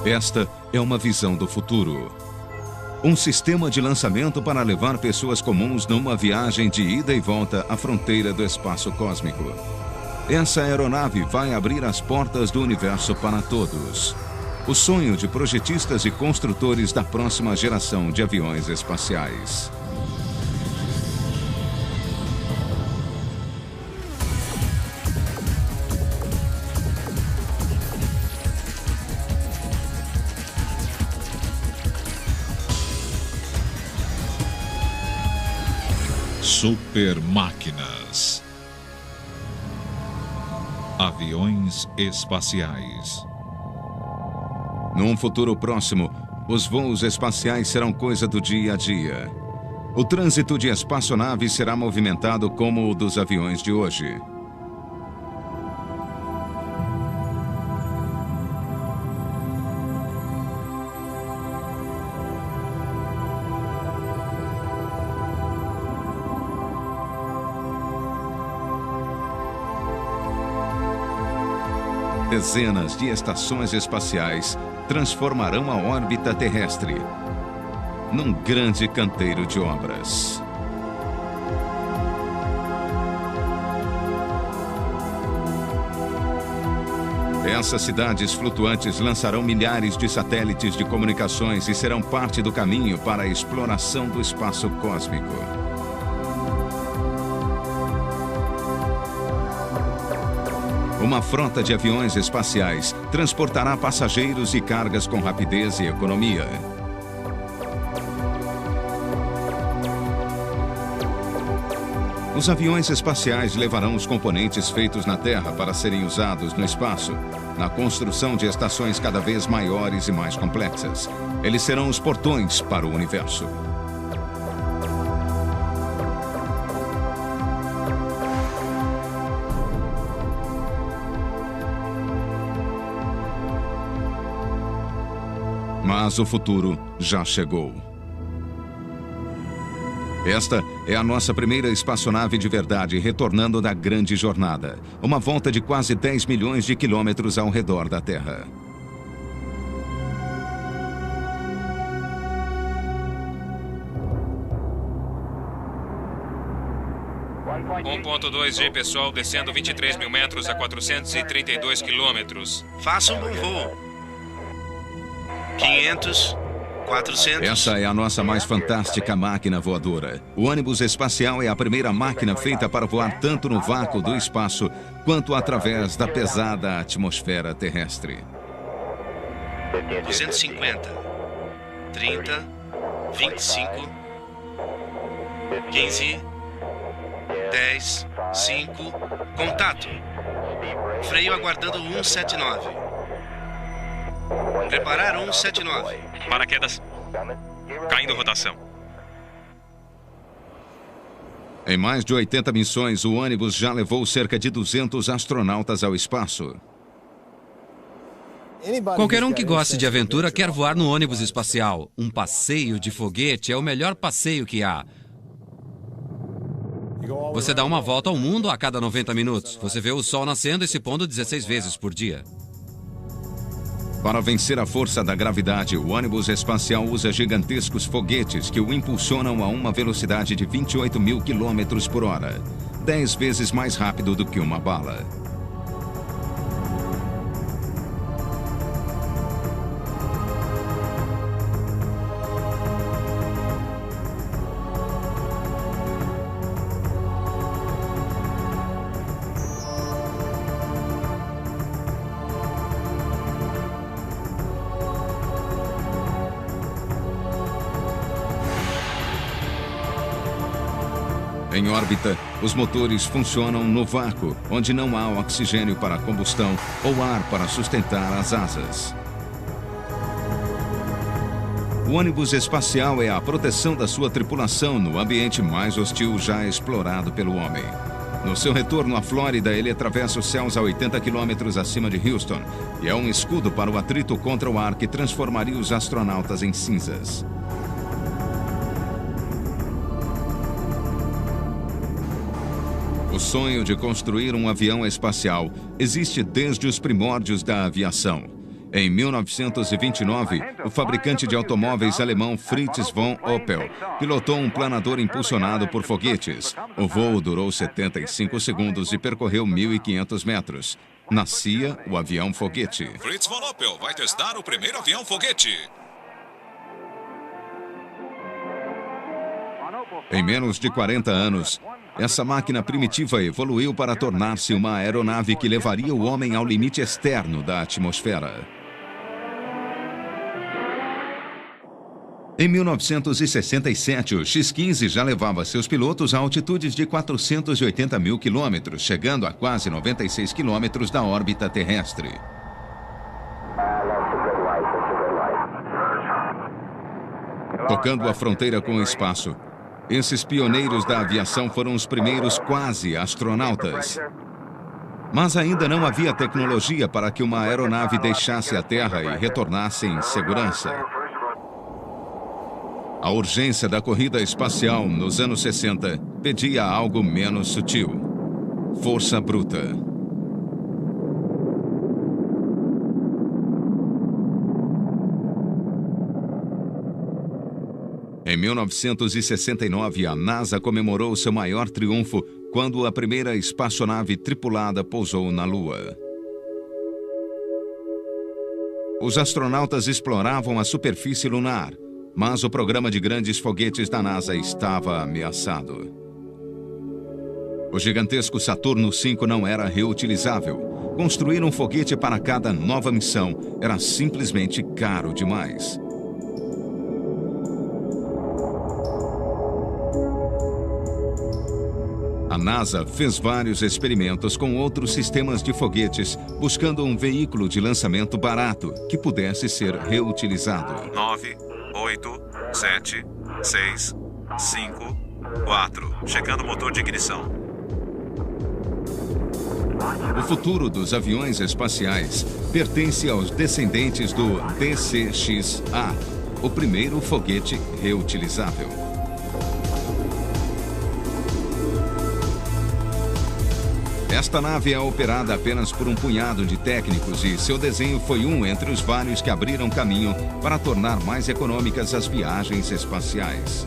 Esta é uma visão do futuro. Um sistema de lançamento para levar pessoas comuns numa viagem de ida e volta à fronteira do espaço cósmico. Essa aeronave vai abrir as portas do universo para todos. O sonho de projetistas e construtores da próxima geração de aviões espaciais. Super máquinas. Aviões espaciais. Num futuro próximo, os voos espaciais serão coisa do dia a dia. O trânsito de espaçonaves será movimentado como o dos aviões de hoje. Dezenas de estações espaciais transformarão a órbita terrestre num grande canteiro de obras. Essas cidades flutuantes lançarão milhares de satélites de comunicações e serão parte do caminho para a exploração do espaço cósmico. Uma frota de aviões espaciais transportará passageiros e cargas com rapidez e economia. Os aviões espaciais levarão os componentes feitos na Terra para serem usados no espaço, na construção de estações cada vez maiores e mais complexas. Eles serão os portões para o universo. Mas o futuro já chegou. Esta é a nossa primeira espaçonave de verdade retornando da grande jornada. Uma volta de quase 10 milhões de quilômetros ao redor da Terra. .2 G, pessoal, descendo 23 mil metros a 432 quilômetros. Faça um bom voo. 500, 400... Essa é a nossa mais fantástica máquina voadora. O ônibus espacial é a primeira máquina feita para voar tanto no vácuo do espaço quanto através da pesada atmosfera terrestre. 250, 30, 25, 15, 10, 5, contato. Freio aguardando 179. Preparar 179. Paraquedas. Caindo rotação. Em mais de 80 missões, o ônibus já levou cerca de 200 astronautas ao espaço. Qualquer um que goste de aventura quer voar no ônibus espacial. Um passeio de foguete é o melhor passeio que há. Você dá uma volta ao mundo a cada 90 minutos. Você vê o sol nascendo e se pondo 16 vezes por dia. Para vencer a força da gravidade, o ônibus espacial usa gigantescos foguetes que o impulsionam a uma velocidade de 28 mil quilômetros por hora, 10 vezes mais rápido do que uma bala. Em órbita, os motores funcionam no vácuo, onde não há oxigênio para a combustão ou ar para sustentar as asas. O ônibus espacial é a proteção da sua tripulação no ambiente mais hostil já explorado pelo homem. No seu retorno à Flórida, ele atravessa os céus a 80 quilômetros acima de Houston e é um escudo para o atrito contra o ar que transformaria os astronautas em cinzas. O sonho de construir um avião espacial existe desde os primórdios da aviação. Em 1929, o fabricante de automóveis alemão Fritz von Opel pilotou um planador impulsionado por foguetes. O voo durou 75 segundos e percorreu 1.500 metros. Nascia o avião foguete. Fritz von Opel vai testar o primeiro avião foguete. Em menos de 40 anos, essa máquina primitiva evoluiu para tornar-se uma aeronave que levaria o homem ao limite externo da atmosfera. Em 1967, o X-15 já levava seus pilotos a altitudes de 480 mil quilômetros, chegando a quase 96 quilômetros da órbita terrestre. Tocando a fronteira com o espaço, esses pioneiros da aviação foram os primeiros quase astronautas. Mas ainda não havia tecnologia para que uma aeronave deixasse a Terra e retornasse em segurança. A urgência da corrida espacial nos anos 60 pedia algo menos sutil: força bruta. Em 1969, a NASA comemorou seu maior triunfo quando a primeira espaçonave tripulada pousou na Lua. Os astronautas exploravam a superfície lunar, mas o programa de grandes foguetes da NASA estava ameaçado. O gigantesco Saturno V não era reutilizável. Construir um foguete para cada nova missão era simplesmente caro demais. A NASA fez vários experimentos com outros sistemas de foguetes, buscando um veículo de lançamento barato que pudesse ser reutilizado. 9, 8, 7, 6, 5, 4. Checando o motor de ignição. O futuro dos aviões espaciais pertence aos descendentes do DC-6A, o primeiro foguete reutilizável. Esta nave é operada apenas por um punhado de técnicos e seu desenho foi um entre os vários que abriram caminho para tornar mais econômicas as viagens espaciais.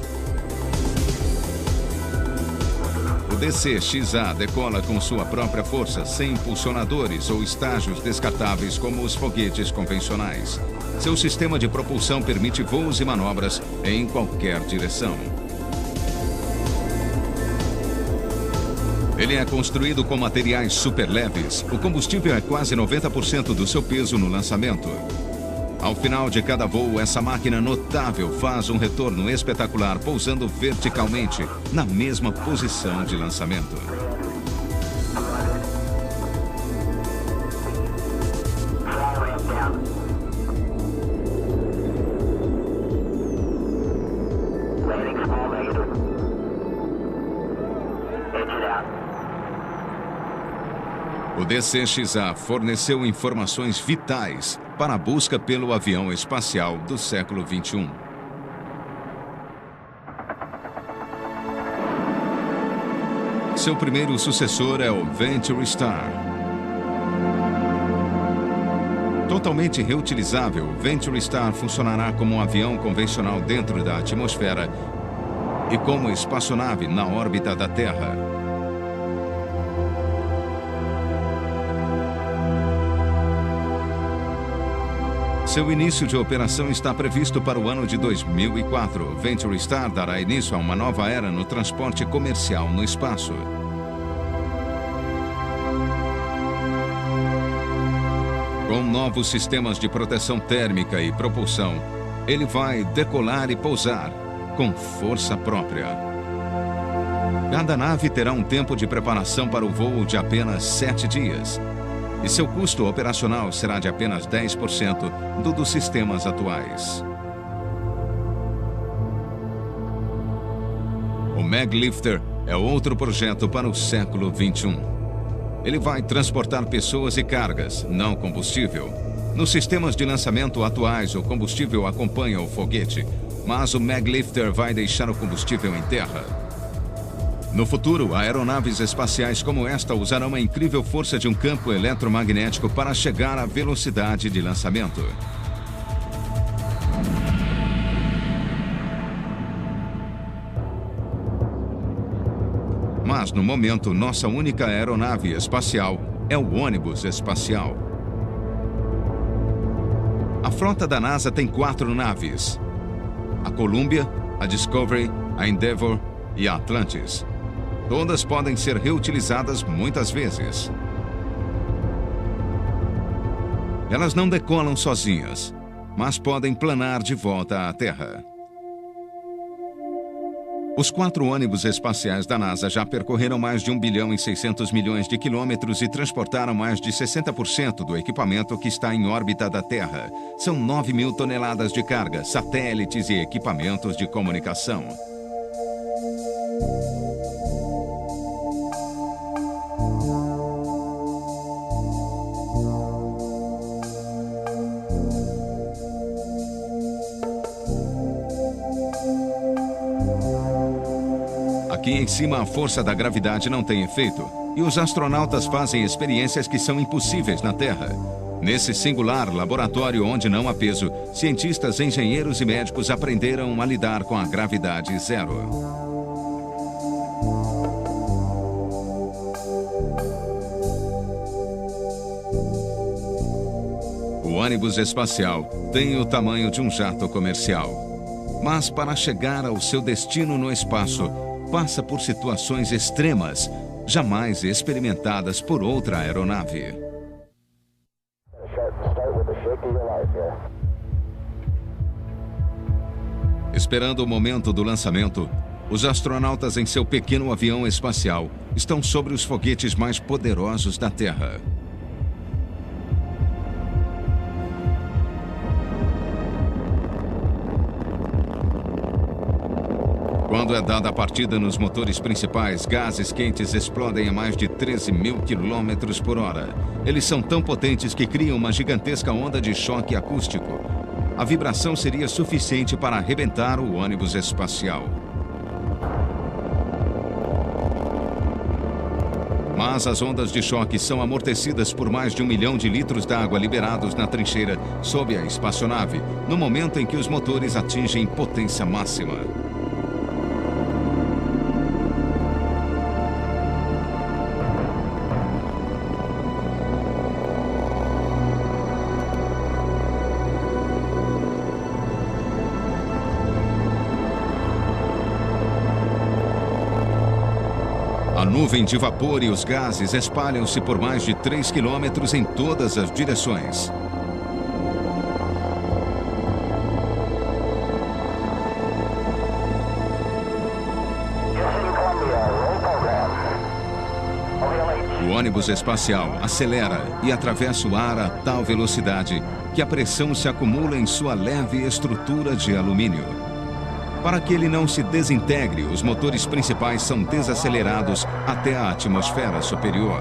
O DC-6A decola com sua própria força, sem impulsionadores ou estágios descartáveis como os foguetes convencionais. Seu sistema de propulsão permite voos e manobras em qualquer direção. Ele é construído com materiais super leves. O combustível é quase 90% do seu peso no lançamento. Ao final de cada voo, essa máquina notável faz um retorno espetacular, pousando verticalmente na mesma posição de lançamento. O DC-6A forneceu informações vitais para a busca pelo avião espacial do século XXI. Seu primeiro sucessor é o Venture Star. Totalmente reutilizável, o Venture Star funcionará como um avião convencional dentro da atmosfera e como espaçonave na órbita da Terra. Seu início de operação está previsto para o ano de 2004. O Venture Star dará início a uma nova era no transporte comercial no espaço. Com novos sistemas de proteção térmica e propulsão, ele vai decolar e pousar com força própria. Cada nave terá um tempo de preparação para o voo de apenas 7 dias. E seu custo operacional será de apenas 10% do dos sistemas atuais. O Maglifter é outro projeto para o século XXI. Ele vai transportar pessoas e cargas, não combustível. Nos sistemas de lançamento atuais, o combustível acompanha o foguete, mas o Maglifter vai deixar o combustível em terra. No futuro, aeronaves espaciais como esta usarão a incrível força de um campo eletromagnético para chegar à velocidade de lançamento. Mas, no momento, nossa única aeronave espacial é o ônibus espacial. A frota da NASA tem 4 naves: a Columbia, a Discovery, a Endeavour e a Atlantis. Todas podem ser reutilizadas muitas vezes. Elas não decolam sozinhas, mas podem planar de volta à Terra. Os 4 ônibus espaciais da NASA já percorreram mais de 1 bilhão e 600 milhões de quilômetros e transportaram mais de 60% do equipamento que está em órbita da Terra. São 9.000 toneladas de carga, satélites e equipamentos de comunicação. Aqui em cima, a força da gravidade não tem efeito e os astronautas fazem experiências que são impossíveis na Terra. Nesse singular laboratório onde não há peso, cientistas, engenheiros e médicos aprenderam a lidar com a gravidade zero. O ônibus espacial tem o tamanho de um jato comercial. Mas para chegar ao seu destino no espaço, passa por situações extremas, jamais experimentadas por outra aeronave. Esperando o momento do lançamento, os astronautas em seu pequeno avião espacial estão sobre os foguetes mais poderosos da Terra. Quando é dada a partida nos motores principais, gases quentes explodem a mais de 13.000 km por hora. Eles são tão potentes que criam uma gigantesca onda de choque acústico. A vibração seria suficiente para arrebentar o ônibus espacial. Mas as ondas de choque são amortecidas por mais de 1 milhão de litros de água liberados na trincheira sob a espaçonave, no momento em que os motores atingem potência máxima. A nuvem de vapor e os gases espalham-se por mais de 3 quilômetros em todas as direções. O ônibus espacial acelera e atravessa o ar a tal velocidade que a pressão se acumula em sua leve estrutura de alumínio. Para que ele não se desintegre, os motores principais são desacelerados até a atmosfera superior.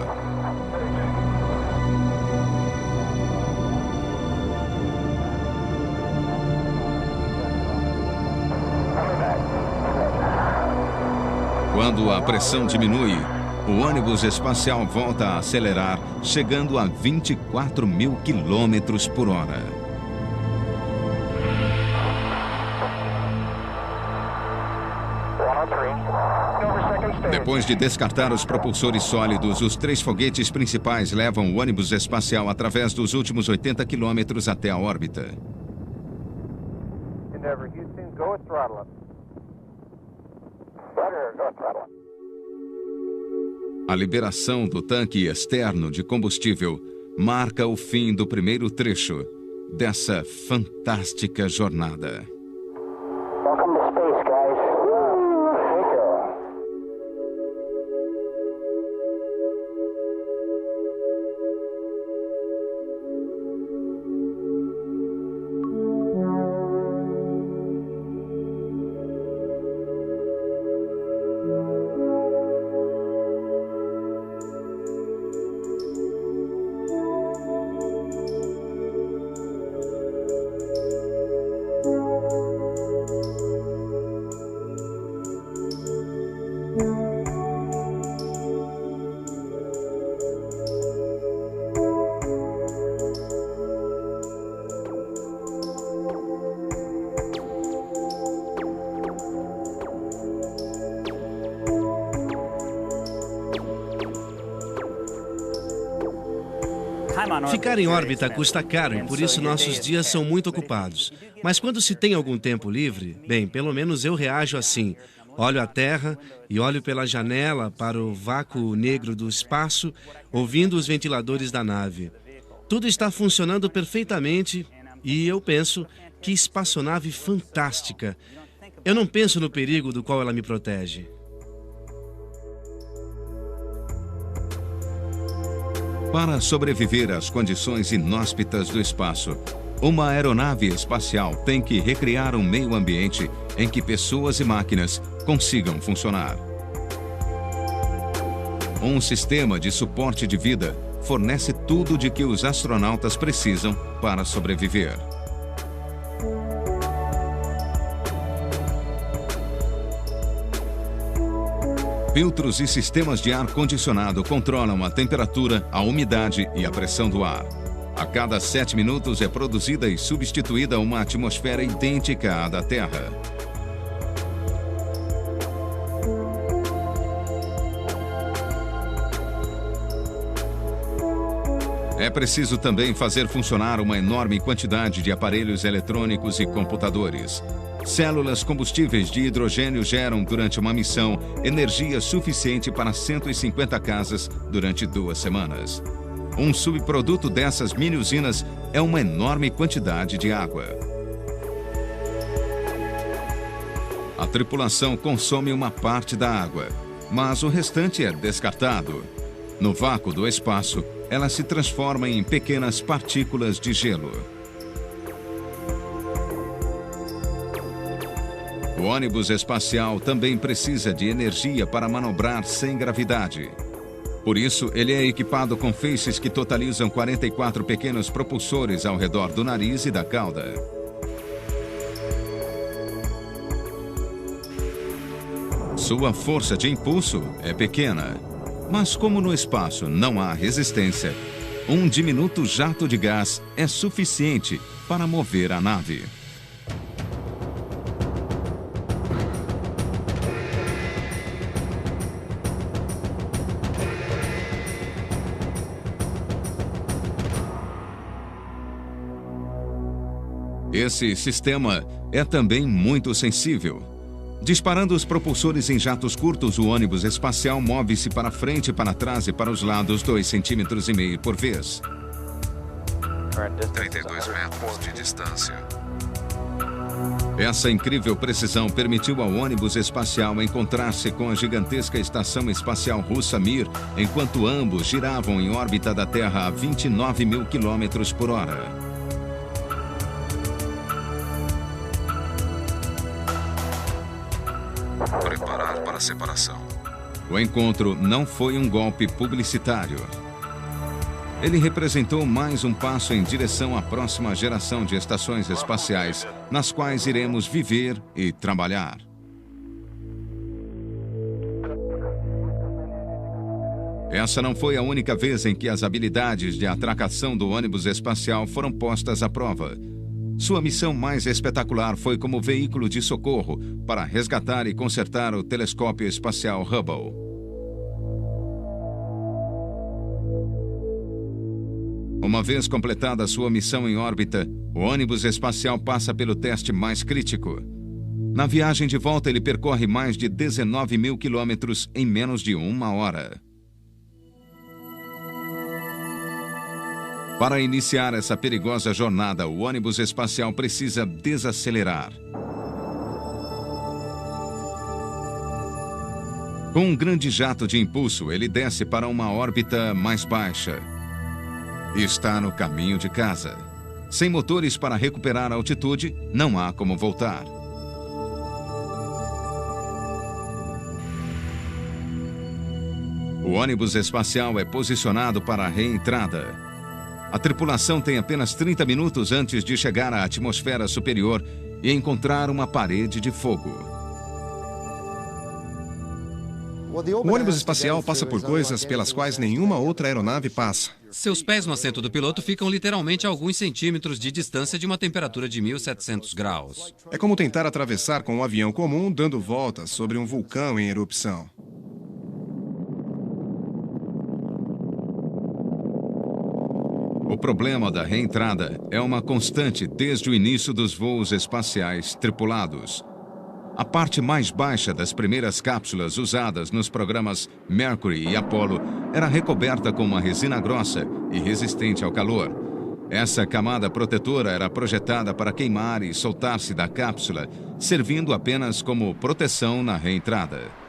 Quando a pressão diminui, o ônibus espacial volta a acelerar, chegando a 24.000 km por hora. Depois de descartar os propulsores sólidos, os 3 foguetes principais levam o ônibus espacial através dos últimos 80 quilômetros até a órbita. A liberação do tanque externo de combustível marca o fim do primeiro trecho dessa fantástica jornada. Welcome to space, guys. Take care. Ficar em órbita custa caro e por isso nossos dias são muito ocupados. Mas quando se tem algum tempo livre, bem, pelo menos eu reajo assim. Olho a Terra e olho pela janela para o vácuo negro do espaço, ouvindo os ventiladores da nave. Tudo está funcionando perfeitamente e eu penso, que espaçonave fantástica. Eu não penso no perigo do qual ela me protege. Para sobreviver às condições inóspitas do espaço, uma aeronave espacial tem que recriar um meio ambiente em que pessoas e máquinas consigam funcionar. Um sistema de suporte de vida fornece tudo de que os astronautas precisam para sobreviver. Filtros e sistemas de ar-condicionado controlam a temperatura, a umidade e a pressão do ar. A cada 7 minutos é produzida e substituída uma atmosfera idêntica à da Terra. É preciso também fazer funcionar uma enorme quantidade de aparelhos eletrônicos e computadores. Células combustíveis de hidrogênio geram, durante uma missão, energia suficiente para 150 casas durante 2 semanas. Um subproduto dessas mini-usinas é uma enorme quantidade de água. A tripulação consome uma parte da água, mas o restante é descartado. No vácuo do espaço, ela se transforma em pequenas partículas de gelo. O ônibus espacial também precisa de energia para manobrar sem gravidade. Por isso, ele é equipado com feixes que totalizam 44 pequenos propulsores ao redor do nariz e da cauda. Sua força de impulso é pequena, mas como no espaço não há resistência, um diminuto jato de gás é suficiente para mover a nave. Esse sistema é também muito sensível. Disparando os propulsores em jatos curtos, o ônibus espacial move-se para frente, para trás e para os lados 2,5 cm por vez. 32 metros de distância. Essa incrível precisão permitiu ao ônibus espacial encontrar-se com a gigantesca estação espacial russa Mir, enquanto ambos giravam em órbita da Terra a 29 mil quilômetros por hora. Preparar para a separação. O encontro não foi um golpe publicitário. Ele representou mais um passo em direção à próxima geração de estações espaciais, nas quais iremos viver e trabalhar. Essa não foi a única vez em que as habilidades de atracação do ônibus espacial foram postas à prova. Sua missão mais espetacular foi como veículo de socorro para resgatar e consertar o telescópio espacial Hubble. Uma vez completada sua missão em órbita, o ônibus espacial passa pelo teste mais crítico. Na viagem de volta, ele percorre mais de 19 mil quilômetros em menos de 1 hora. Para iniciar essa perigosa jornada, o ônibus espacial precisa desacelerar. Com um grande jato de impulso, ele desce para uma órbita mais baixa. E está no caminho de casa. Sem motores para recuperar a altitude, não há como voltar. O ônibus espacial é posicionado para a reentrada. A tripulação tem apenas 30 minutos antes de chegar à atmosfera superior e encontrar uma parede de fogo. O ônibus espacial passa por coisas pelas quais nenhuma outra aeronave passa. Seus pés no assento do piloto ficam literalmente a alguns centímetros de distância de uma temperatura de 1.700 graus. É como tentar atravessar com um avião comum dando voltas sobre um vulcão em erupção. O problema da reentrada é uma constante desde o início dos voos espaciais tripulados. A parte mais baixa das primeiras cápsulas usadas nos programas Mercury e Apollo era recoberta com uma resina grossa e resistente ao calor. Essa camada protetora era projetada para queimar e soltar-se da cápsula, servindo apenas como proteção na reentrada.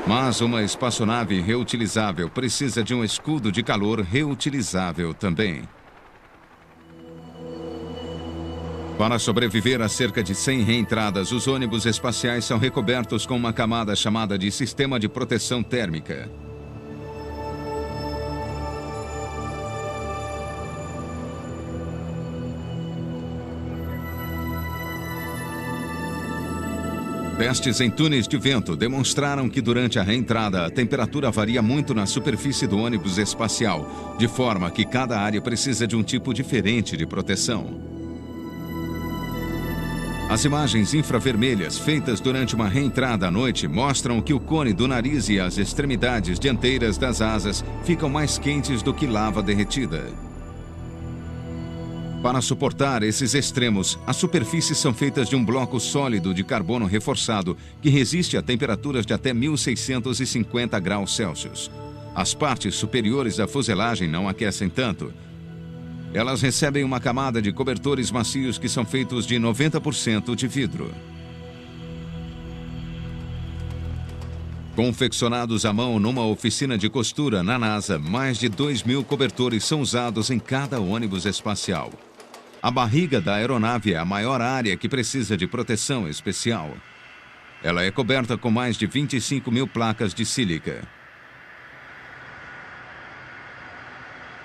Mas uma espaçonave reutilizável precisa de um escudo de calor reutilizável também. Para sobreviver a cerca de 100 reentradas, os ônibus espaciais são recobertos com uma camada chamada de sistema de proteção térmica. Testes em túneis de vento demonstraram que durante a reentrada a temperatura varia muito na superfície do ônibus espacial, de forma que cada área precisa de um tipo diferente de proteção. As imagens infravermelhas feitas durante uma reentrada à noite mostram que o cone do nariz e as extremidades dianteiras das asas ficam mais quentes do que lava derretida. Para suportar esses extremos, as superfícies são feitas de um bloco sólido de carbono reforçado que resiste a temperaturas de até 1650 graus Celsius. As partes superiores da fuselagem não aquecem tanto. Elas recebem uma camada de cobertores macios que são feitos de 90% de vidro. Confeccionados à mão numa oficina de costura na NASA, mais de 2.000 cobertores são usados em cada ônibus espacial. A barriga da aeronave é a maior área que precisa de proteção especial. Ela é coberta com mais de 25.000 placas de sílica.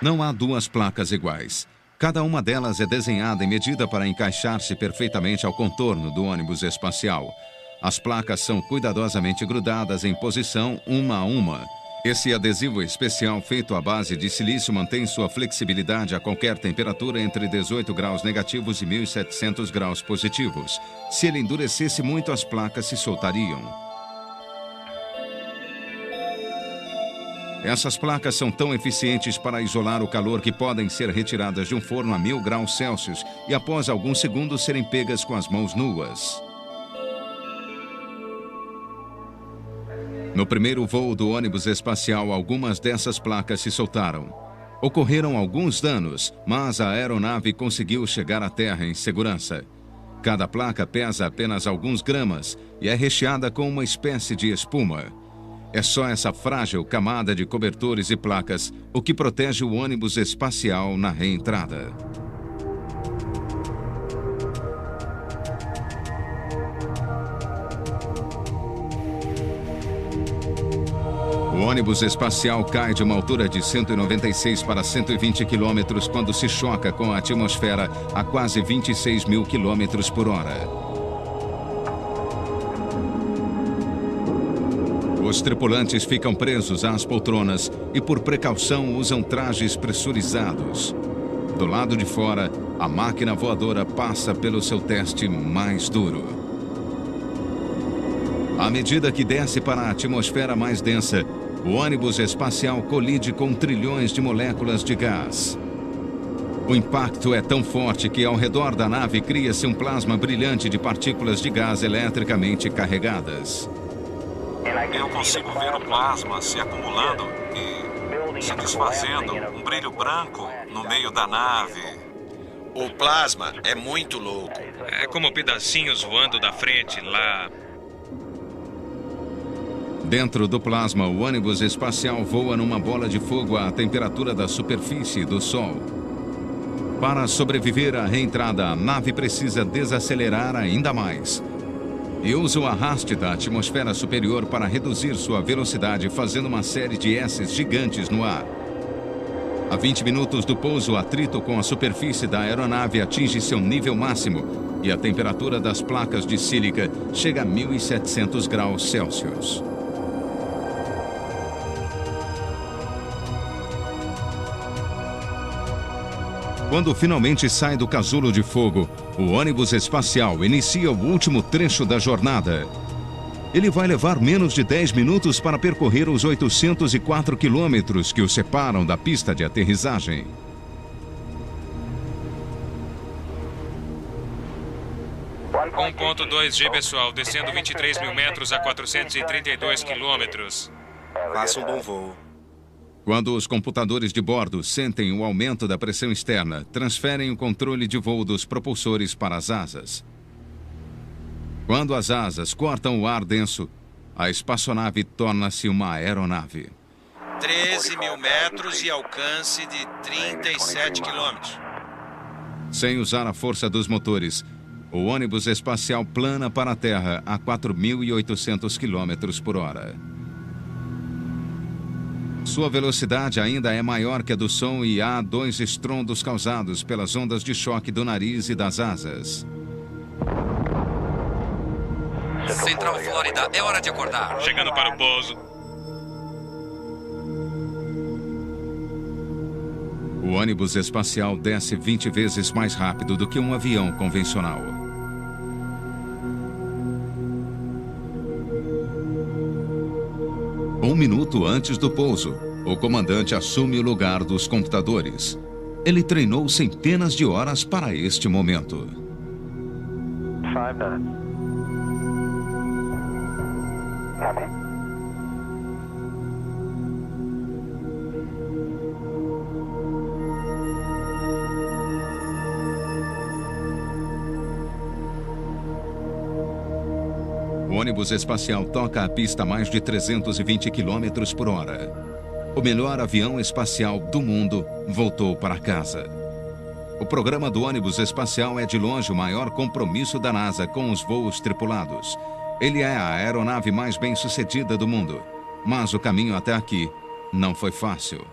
Não há duas placas iguais. Cada uma delas é desenhada e medida para encaixar-se perfeitamente ao contorno do ônibus espacial. As placas são cuidadosamente grudadas em posição uma a uma. Esse adesivo especial feito à base de silício mantém sua flexibilidade a qualquer temperatura entre 18 graus negativos e 1.700 graus positivos. Se ele endurecesse muito, as placas se soltariam. Essas placas são tão eficientes para isolar o calor que podem ser retiradas de um forno a 1.000 graus Celsius e após alguns segundos serem pegas com as mãos nuas. No primeiro voo do ônibus espacial, algumas dessas placas se soltaram. Ocorreram alguns danos, mas a aeronave conseguiu chegar à Terra em segurança. Cada placa pesa apenas alguns gramas e é recheada com uma espécie de espuma. É só essa frágil camada de cobertores e placas o que protege o ônibus espacial na reentrada. O ônibus espacial cai de uma altura de 196 para 120 quilômetros quando se choca com a atmosfera a quase 26.000 quilômetros por hora. Os tripulantes ficam presos às poltronas e, por precaução, usam trajes pressurizados. Do lado de fora, a máquina voadora passa pelo seu teste mais duro. À medida que desce para a atmosfera mais densa, o ônibus espacial colide com trilhões de moléculas de gás. O impacto é tão forte que ao redor da nave cria-se um plasma brilhante de partículas de gás eletricamente carregadas. Eu consigo ver o plasma se acumulando e se desfazendo, um brilho branco no meio da nave. O plasma é muito louco. É como pedacinhos voando da frente lá. Dentro do plasma, o ônibus espacial voa numa bola de fogo à temperatura da superfície do Sol. Para sobreviver à reentrada, a nave precisa desacelerar ainda mais. E usa o arraste da atmosfera superior para reduzir sua velocidade, fazendo uma série de S's gigantes no ar. A 20 minutos do pouso, o atrito com a superfície da aeronave atinge seu nível máximo e a temperatura das placas de sílica chega a 1.700 graus Celsius. Quando finalmente sai do casulo de fogo, o ônibus espacial inicia o último trecho da jornada. Ele vai levar menos de 10 minutos para percorrer os 804 quilômetros que o separam da pista de aterrissagem. Um 1.2G, pessoal, descendo 23 mil metros a 432 quilômetros. Faça um bom voo. Quando os computadores de bordo sentem o aumento da pressão externa, transferem o controle de voo dos propulsores para as asas. Quando as asas cortam o ar denso, a espaçonave torna-se uma aeronave. 13 mil metros e alcance de 37 quilômetros. Sem usar a força dos motores, o ônibus espacial plana para a Terra a 4.800 km por hora. Sua velocidade ainda é maior que a do som e há 2 estrondos causados pelas ondas de choque do nariz e das asas. Central Flórida, é hora de acordar. Chegando para o pouso. O ônibus espacial desce 20 vezes mais rápido do que um avião convencional. Um minuto antes do pouso, o comandante assume o lugar dos computadores. Ele treinou centenas de horas para este momento. 5 minutes. Copy. O ônibus espacial toca a pista a mais de 320 km por hora. O melhor avião espacial do mundo voltou para casa. O programa do ônibus espacial é de longe o maior compromisso da NASA com os voos tripulados. Ele é a aeronave mais bem-sucedida do mundo. Mas o caminho até aqui não foi fácil.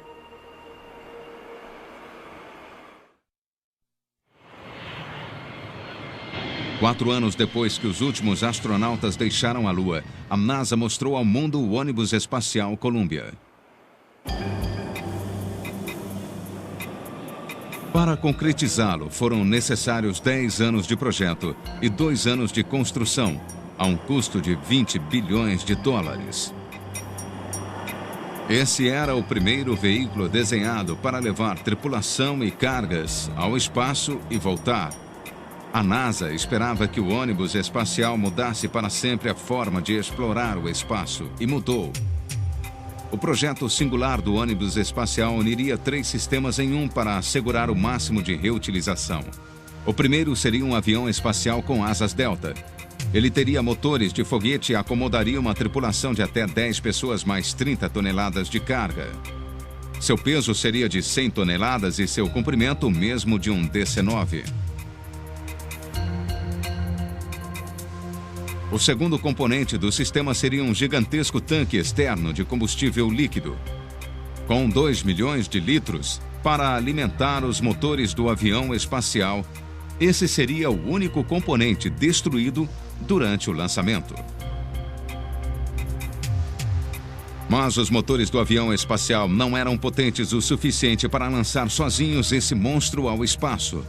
Quatro anos depois que os últimos astronautas deixaram a Lua, a NASA mostrou ao mundo o ônibus espacial Columbia. Para concretizá-lo, foram necessários 10 anos de projeto e 2 anos de construção, a um custo de 20 bilhões de dólares. Esse era o primeiro veículo desenhado para levar tripulação e cargas ao espaço e voltar. A NASA esperava que o ônibus espacial mudasse para sempre a forma de explorar o espaço, e mudou. O projeto singular do ônibus espacial uniria 3 sistemas em um para assegurar o máximo de reutilização. O primeiro seria um avião espacial com asas delta. Ele teria motores de foguete e acomodaria uma tripulação de até 10 pessoas mais 30 toneladas de carga. Seu peso seria de 100 toneladas e seu comprimento o mesmo de um DC-9. O segundo componente do sistema seria um gigantesco tanque externo de combustível líquido, com 2 milhões de litros para alimentar os motores do avião espacial. Esse seria o único componente destruído durante o lançamento. Mas os motores do avião espacial não eram potentes o suficiente para lançar sozinhos esse monstro ao espaço.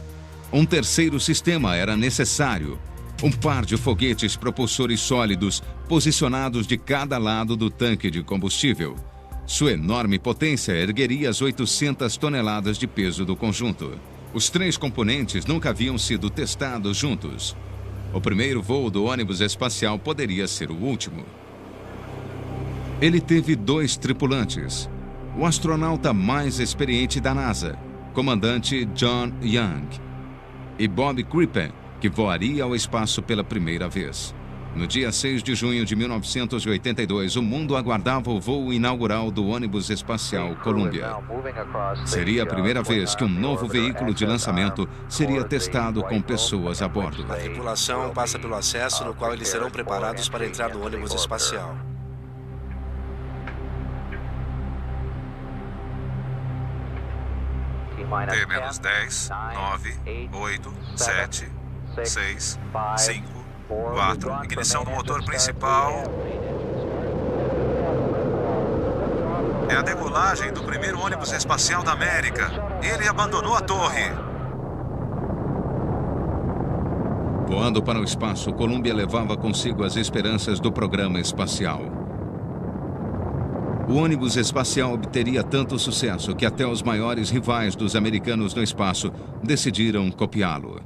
Um terceiro sistema era necessário. Um par de foguetes propulsores sólidos posicionados de cada lado do tanque de combustível. Sua enorme potência ergueria as 800 toneladas de peso do conjunto. Os 3 componentes nunca haviam sido testados juntos. O primeiro voo do ônibus espacial poderia ser o último. Ele teve 2 tripulantes. O astronauta mais experiente da NASA, comandante John Young, e Bob Crippen, que voaria ao espaço pela primeira vez. No dia 6 de junho de 1982, o mundo aguardava o voo inaugural do ônibus espacial Columbia. Seria a primeira vez que um novo veículo de lançamento seria testado com pessoas a bordo. A tripulação passa pelo acesso no qual eles serão preparados para entrar no ônibus espacial. T-10, 9, 8, 7, 6, 5, 4. Ignição do motor principal. É a decolagem do primeiro ônibus espacial da América. Ele abandonou a torre. Voando para o espaço, Columbia levava consigo as esperanças do programa espacial. O ônibus espacial obteria tanto sucesso que até os maiores rivais dos americanos no espaço decidiram copiá-lo.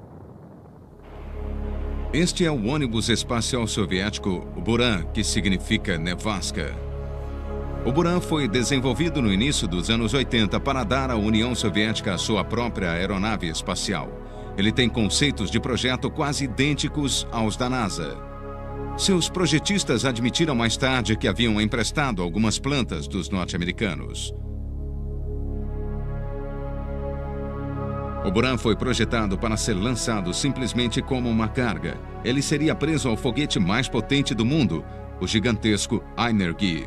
Este é o ônibus espacial soviético Buran, que significa nevasca. O Buran foi desenvolvido no início dos anos 80 para dar à União Soviética a sua própria aeronave espacial. Ele tem conceitos de projeto quase idênticos aos da NASA. Seus projetistas admitiram mais tarde que haviam emprestado algumas plantas dos norte-americanos. O Buran foi projetado para ser lançado simplesmente como uma carga. Ele seria preso ao foguete mais potente do mundo, o gigantesco Energy.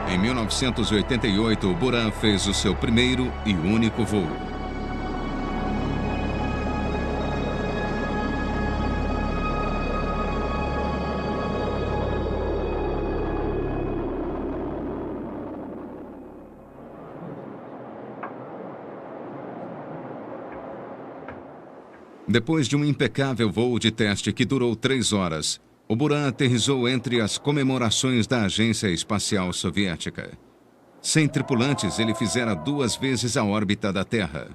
Em 1988, o Buran fez o seu primeiro e único voo. Depois de um impecável voo de teste que durou 3 horas, o Buran aterrissou entre as comemorações da Agência Espacial Soviética. Sem tripulantes, ele fizera 2 vezes a órbita da Terra.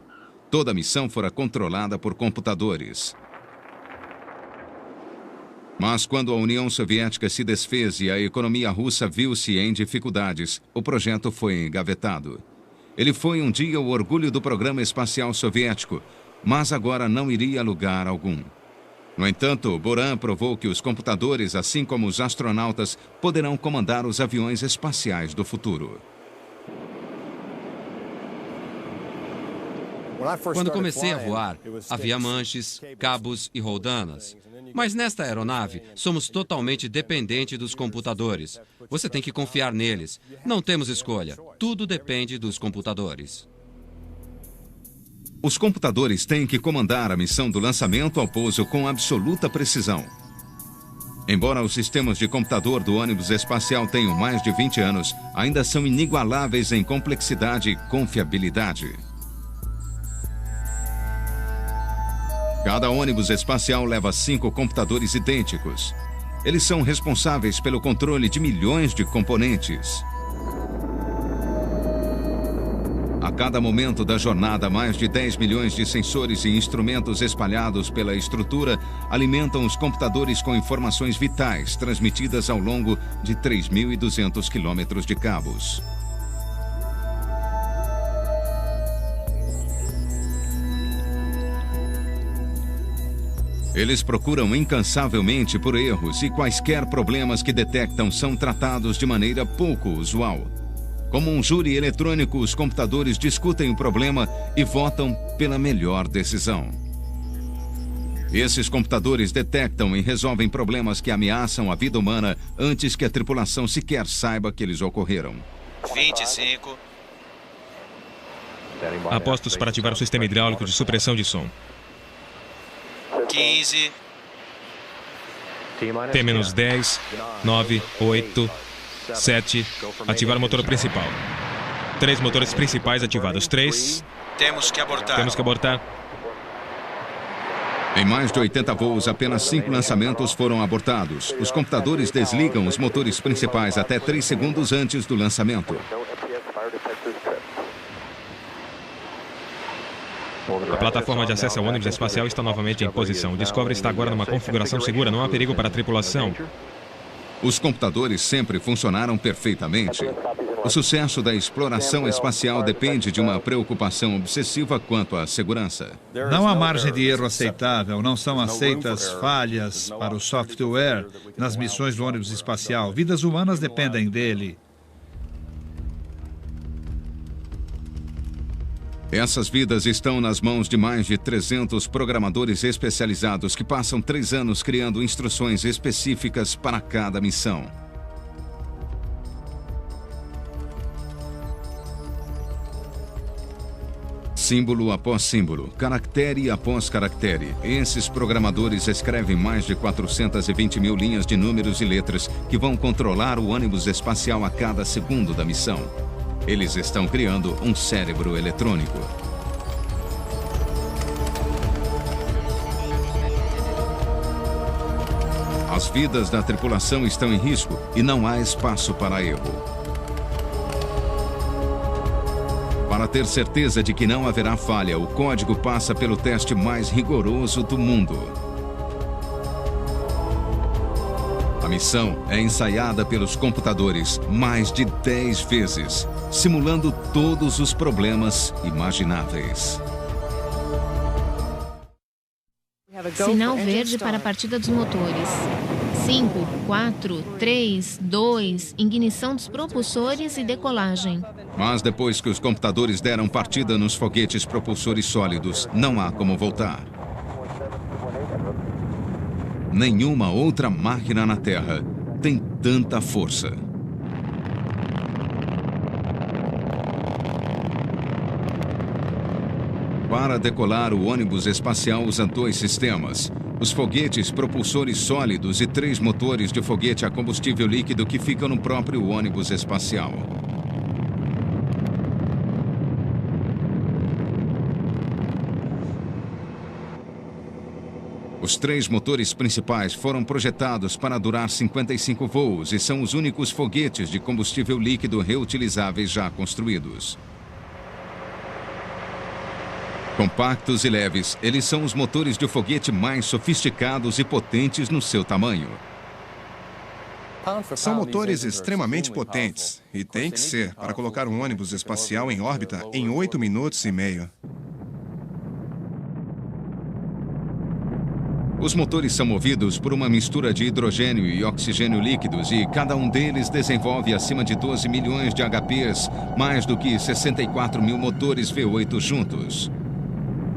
Toda a missão fora controlada por computadores. Mas quando a União Soviética se desfez e a economia russa viu-se em dificuldades, o projeto foi engavetado. Ele foi um dia o orgulho do programa espacial soviético, mas agora não iria a lugar algum. No entanto, Buran provou que os computadores, assim como os astronautas, poderão comandar os aviões espaciais do futuro. Quando comecei a voar, havia manches, cabos e roldanas. Mas nesta aeronave, somos totalmente dependentes dos computadores. Você tem que confiar neles. Não temos escolha. Tudo depende dos computadores. Os computadores têm que comandar a missão do lançamento ao pouso com absoluta precisão. Embora os sistemas de computador do ônibus espacial tenham mais de 20 anos, ainda são inigualáveis em complexidade e confiabilidade. Cada ônibus espacial leva 5 computadores idênticos. Eles são responsáveis pelo controle de milhões de componentes. A cada momento da jornada, mais de 10 milhões de sensores e instrumentos espalhados pela estrutura alimentam os computadores com informações vitais transmitidas ao longo de 3.200 quilômetros de cabos. Eles procuram incansavelmente por erros e quaisquer problemas que detectam são tratados de maneira pouco usual. Como um júri eletrônico, os computadores discutem o problema e votam pela melhor decisão. Esses computadores detectam e resolvem problemas que ameaçam a vida humana antes que a tripulação sequer saiba que eles ocorreram. 25. Apostos para ativar o sistema hidráulico de supressão de som. 15. T-10, 9, 8, 7. Ativar o motor principal. 3 motores principais ativados. 3. Temos que abortar. Temos que abortar. Em mais de 80 voos, apenas 5 lançamentos foram abortados. Os computadores desligam os motores principais até 3 segundos antes do lançamento. A plataforma de acesso ao ônibus espacial está novamente em posição. O Discovery está agora numa configuração segura. Não há perigo para a tripulação. Os computadores sempre funcionaram perfeitamente. O sucesso da exploração espacial depende de uma preocupação obsessiva quanto à segurança. Não há margem de erro aceitável, não são aceitas falhas para o software nas missões do ônibus espacial. Vidas humanas dependem dele. Essas vidas estão nas mãos de mais de 300 programadores especializados que passam 3 anos criando instruções específicas para cada missão. Símbolo após símbolo, caractere após caractere, esses programadores escrevem mais de 420 mil linhas de números e letras que vão controlar o ônibus espacial a cada segundo da missão. Eles estão criando um cérebro eletrônico. As vidas da tripulação estão em risco e não há espaço para erro. Para ter certeza de que não haverá falha, o código passa pelo teste mais rigoroso do mundo. A missão é ensaiada pelos computadores mais de 10 vezes, simulando todos os problemas imagináveis. Sinal verde para a partida dos motores. 5, 4, 3, 2, ignição dos propulsores e decolagem. Mas depois que os computadores deram partida nos foguetes propulsores sólidos, não há como voltar. Nenhuma outra máquina na Terra tem tanta força. Para decolar o ônibus espacial usa 2 sistemas. Os foguetes propulsores sólidos e 3 motores de foguete a combustível líquido que ficam no próprio ônibus espacial. Os 3 motores principais foram projetados para durar 55 voos e são os únicos foguetes de combustível líquido reutilizáveis já construídos. Compactos e leves, eles são os motores de foguete mais sofisticados e potentes no seu tamanho. São motores extremamente potentes e tem que ser para colocar um ônibus espacial em órbita em 8 minutos e meio. Os motores são movidos por uma mistura de hidrogênio e oxigênio líquidos e cada um deles desenvolve acima de 12 milhões de HPs, mais do que 64 mil motores V8 juntos.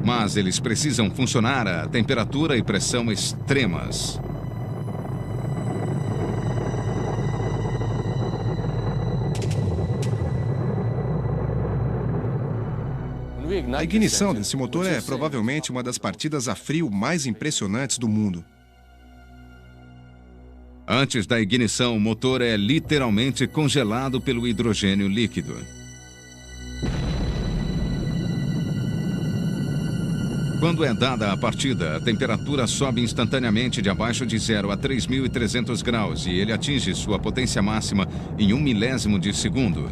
Mas eles precisam funcionar a temperatura e pressão extremas. A ignição desse motor é provavelmente uma das partidas a frio mais impressionantes do mundo. Antes da ignição, o motor é literalmente congelado pelo hidrogênio líquido. Quando é dada a partida, a temperatura sobe instantaneamente de abaixo de 0 a 3.300 graus e ele atinge sua potência máxima em 1 milésimo de segundo.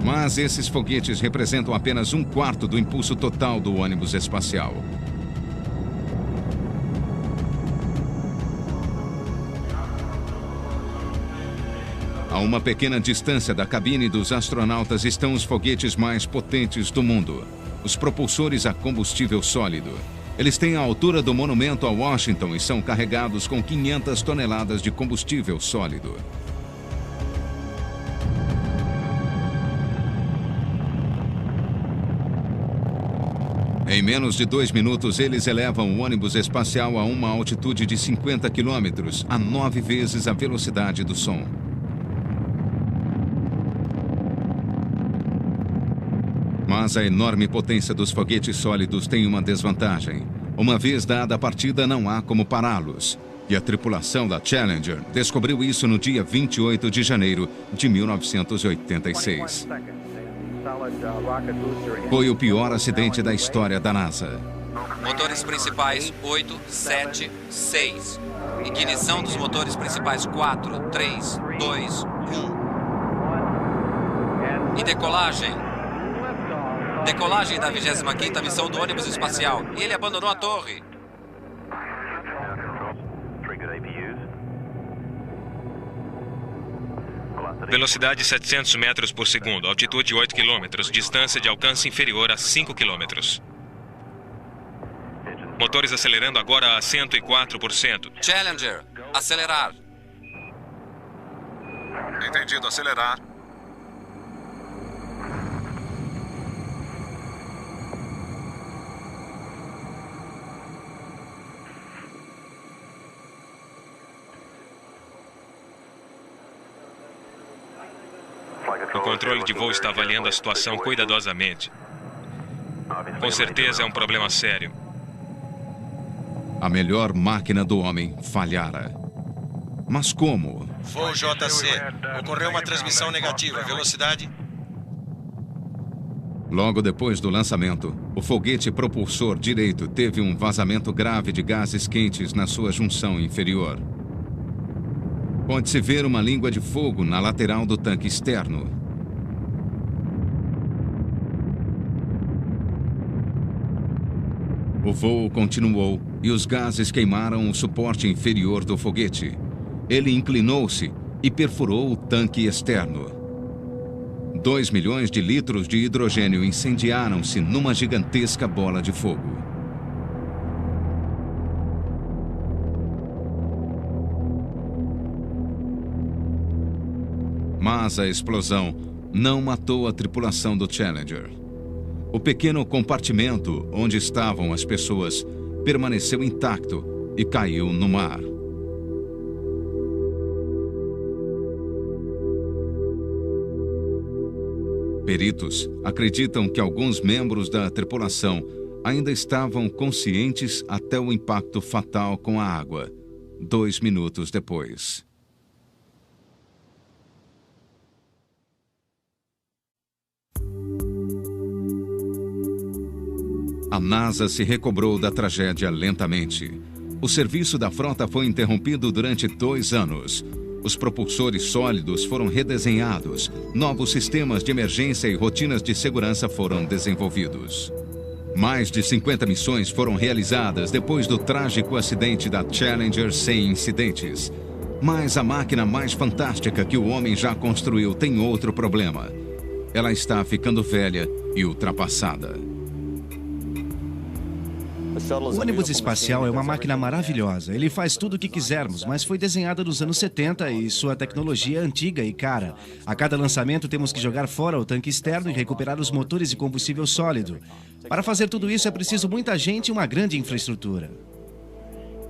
Mas esses foguetes representam apenas 1/4 do impulso total do ônibus espacial. A uma pequena distância da cabine dos astronautas estão os foguetes mais potentes do mundo. Os propulsores a combustível sólido. Eles têm a altura do monumento a Washington e são carregados com 500 toneladas de combustível sólido. Em menos de 2 minutos, eles elevam o ônibus espacial a uma altitude de 50 quilômetros, a 9 vezes a velocidade do som. Mas a enorme potência dos foguetes sólidos tem uma desvantagem. Uma vez dada a partida, não há como pará-los. E a tripulação da Challenger descobriu isso no dia 28 de janeiro de 1986. Foi o pior acidente da história da NASA. Motores principais 8, 7, 6. Ignição dos motores principais 4, 3, 2, 1. E decolagem. Decolagem da 25ª missão do ônibus espacial. Ele abandonou a torre. Velocidade 700 metros por segundo, altitude 8 quilômetros, distância de alcance inferior a 5 quilômetros. Motores acelerando agora a 104%. Challenger, acelerar. Entendido, acelerar. O controle de voo está avaliando a situação cuidadosamente. Com certeza é um problema sério. A melhor máquina do homem falhara. Mas como? Voo JC. Ocorreu uma transmissão negativa. Velocidade? Logo depois do lançamento, o foguete propulsor direito teve um vazamento grave de gases quentes na sua junção inferior. Pode-se ver uma língua de fogo na lateral do tanque externo. O voo continuou e os gases queimaram o suporte inferior do foguete. Ele inclinou-se e perfurou o tanque externo. 2 milhões de litros de hidrogênio incendiaram-se numa gigantesca bola de fogo. Mas a explosão não matou a tripulação do Challenger. O pequeno compartimento onde estavam as pessoas permaneceu intacto e caiu no mar. Peritos acreditam que alguns membros da tripulação ainda estavam conscientes até o impacto fatal com a água, 2 minutos depois. A NASA se recobrou da tragédia lentamente. O serviço da frota foi interrompido durante 2 anos. Os propulsores sólidos foram redesenhados, novos sistemas de emergência e rotinas de segurança foram desenvolvidos. Mais de 50 missões foram realizadas depois do trágico acidente da Challenger sem incidentes. Mas a máquina mais fantástica que o homem já construiu tem outro problema. Ela está ficando velha e ultrapassada. O ônibus espacial é uma máquina maravilhosa. Ele faz tudo o que quisermos, mas foi desenhado nos anos 70 e sua tecnologia é antiga e cara. A cada lançamento temos que jogar fora o tanque externo e recuperar os motores de combustível sólido. Para fazer tudo isso é preciso muita gente e uma grande infraestrutura.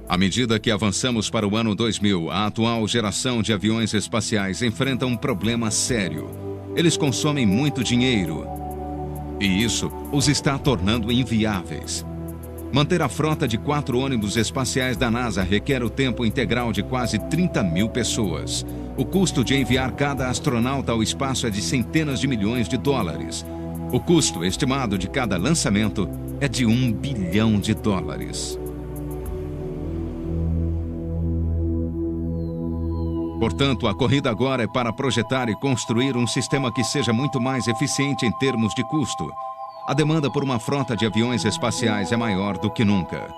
À medida que avançamos para o ano 2000, a atual geração de aviões espaciais enfrenta um problema sério. Eles consomem muito dinheiro. E isso os está tornando inviáveis. Manter a frota de 4 ônibus espaciais da NASA requer o tempo integral de quase 30 mil pessoas. O custo de enviar cada astronauta ao espaço é de centenas de milhões de dólares. O custo estimado de cada lançamento é de $1 bilhão. Portanto, a corrida agora é para projetar e construir um sistema que seja muito mais eficiente em termos de custo. A demanda por uma frota de aviões espaciais é maior do que nunca.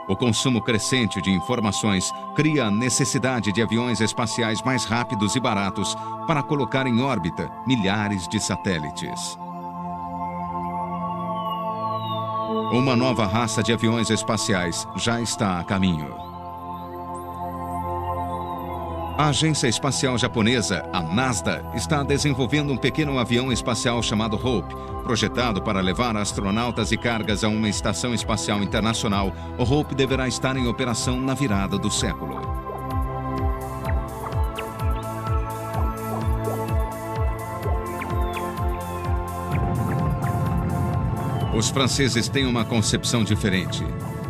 O consumo crescente de informações cria a necessidade de aviões espaciais mais rápidos e baratos para colocar em órbita milhares de satélites. Uma nova raça de aviões espaciais já está a caminho. A agência espacial japonesa, a NASA, está desenvolvendo um pequeno avião espacial chamado Hope. Projetado para levar astronautas e cargas a uma estação espacial internacional, o Hope deverá estar em operação na virada do século. Os franceses têm uma concepção diferente.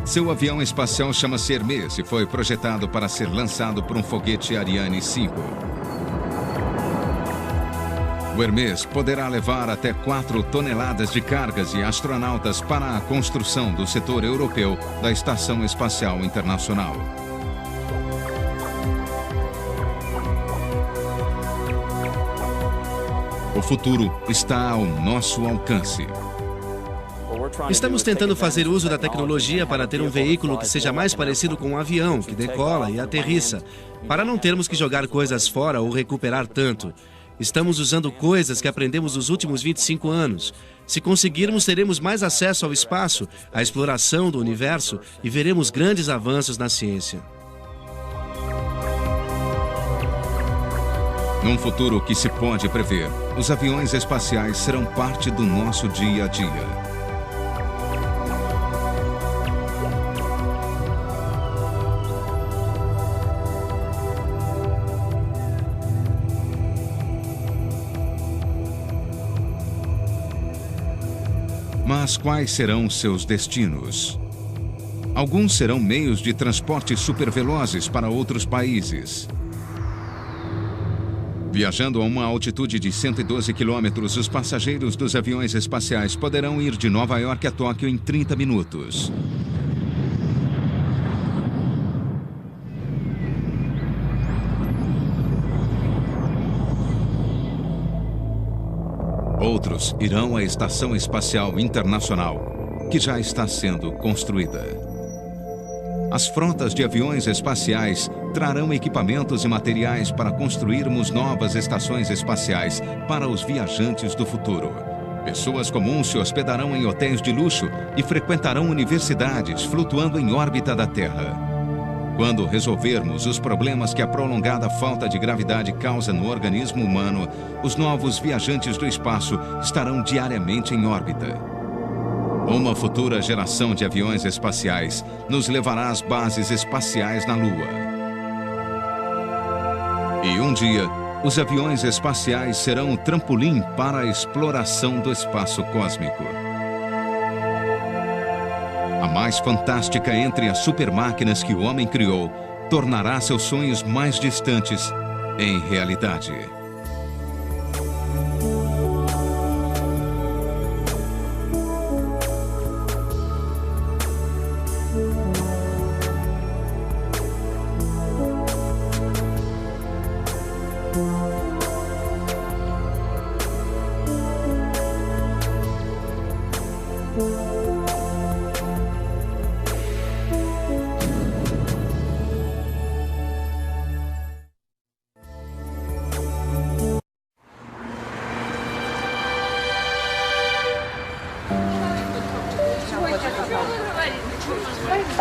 Seu avião espacial chama-se Hermès e foi projetado para ser lançado por um foguete Ariane 5. O Hermès poderá levar até 4 toneladas de cargas e astronautas para a construção do setor europeu da Estação Espacial Internacional. O futuro está ao nosso alcance. Estamos tentando fazer uso da tecnologia para ter um veículo que seja mais parecido com um avião, que decola e aterrissa, para não termos que jogar coisas fora ou recuperar tanto. Estamos usando coisas que aprendemos nos últimos 25 anos. Se conseguirmos, teremos mais acesso ao espaço, à exploração do universo e veremos grandes avanços na ciência. Num futuro que se pode prever, os aviões espaciais serão parte do nosso dia a dia. Mas quais serão seus destinos? Alguns serão meios de transporte supervelozes para outros países. Viajando a uma altitude de 112 quilômetros, os passageiros dos aviões espaciais poderão ir de Nova York a Tóquio em 30 minutos. Outros irão à Estação Espacial Internacional, que já está sendo construída. As frotas de aviões espaciais trarão equipamentos e materiais para construirmos novas estações espaciais para os viajantes do futuro. Pessoas comuns se hospedarão em hotéis de luxo e frequentarão universidades flutuando em órbita da Terra. Quando resolvermos os problemas que a prolongada falta de gravidade causa no organismo humano, os novos viajantes do espaço estarão diariamente em órbita. Uma futura geração de aviões espaciais nos levará às bases espaciais na Lua. E um dia, os aviões espaciais serão o trampolim para a exploração do espaço cósmico. A mais fantástica entre as supermáquinas que o homem criou tornará seus sonhos mais distantes em realidade.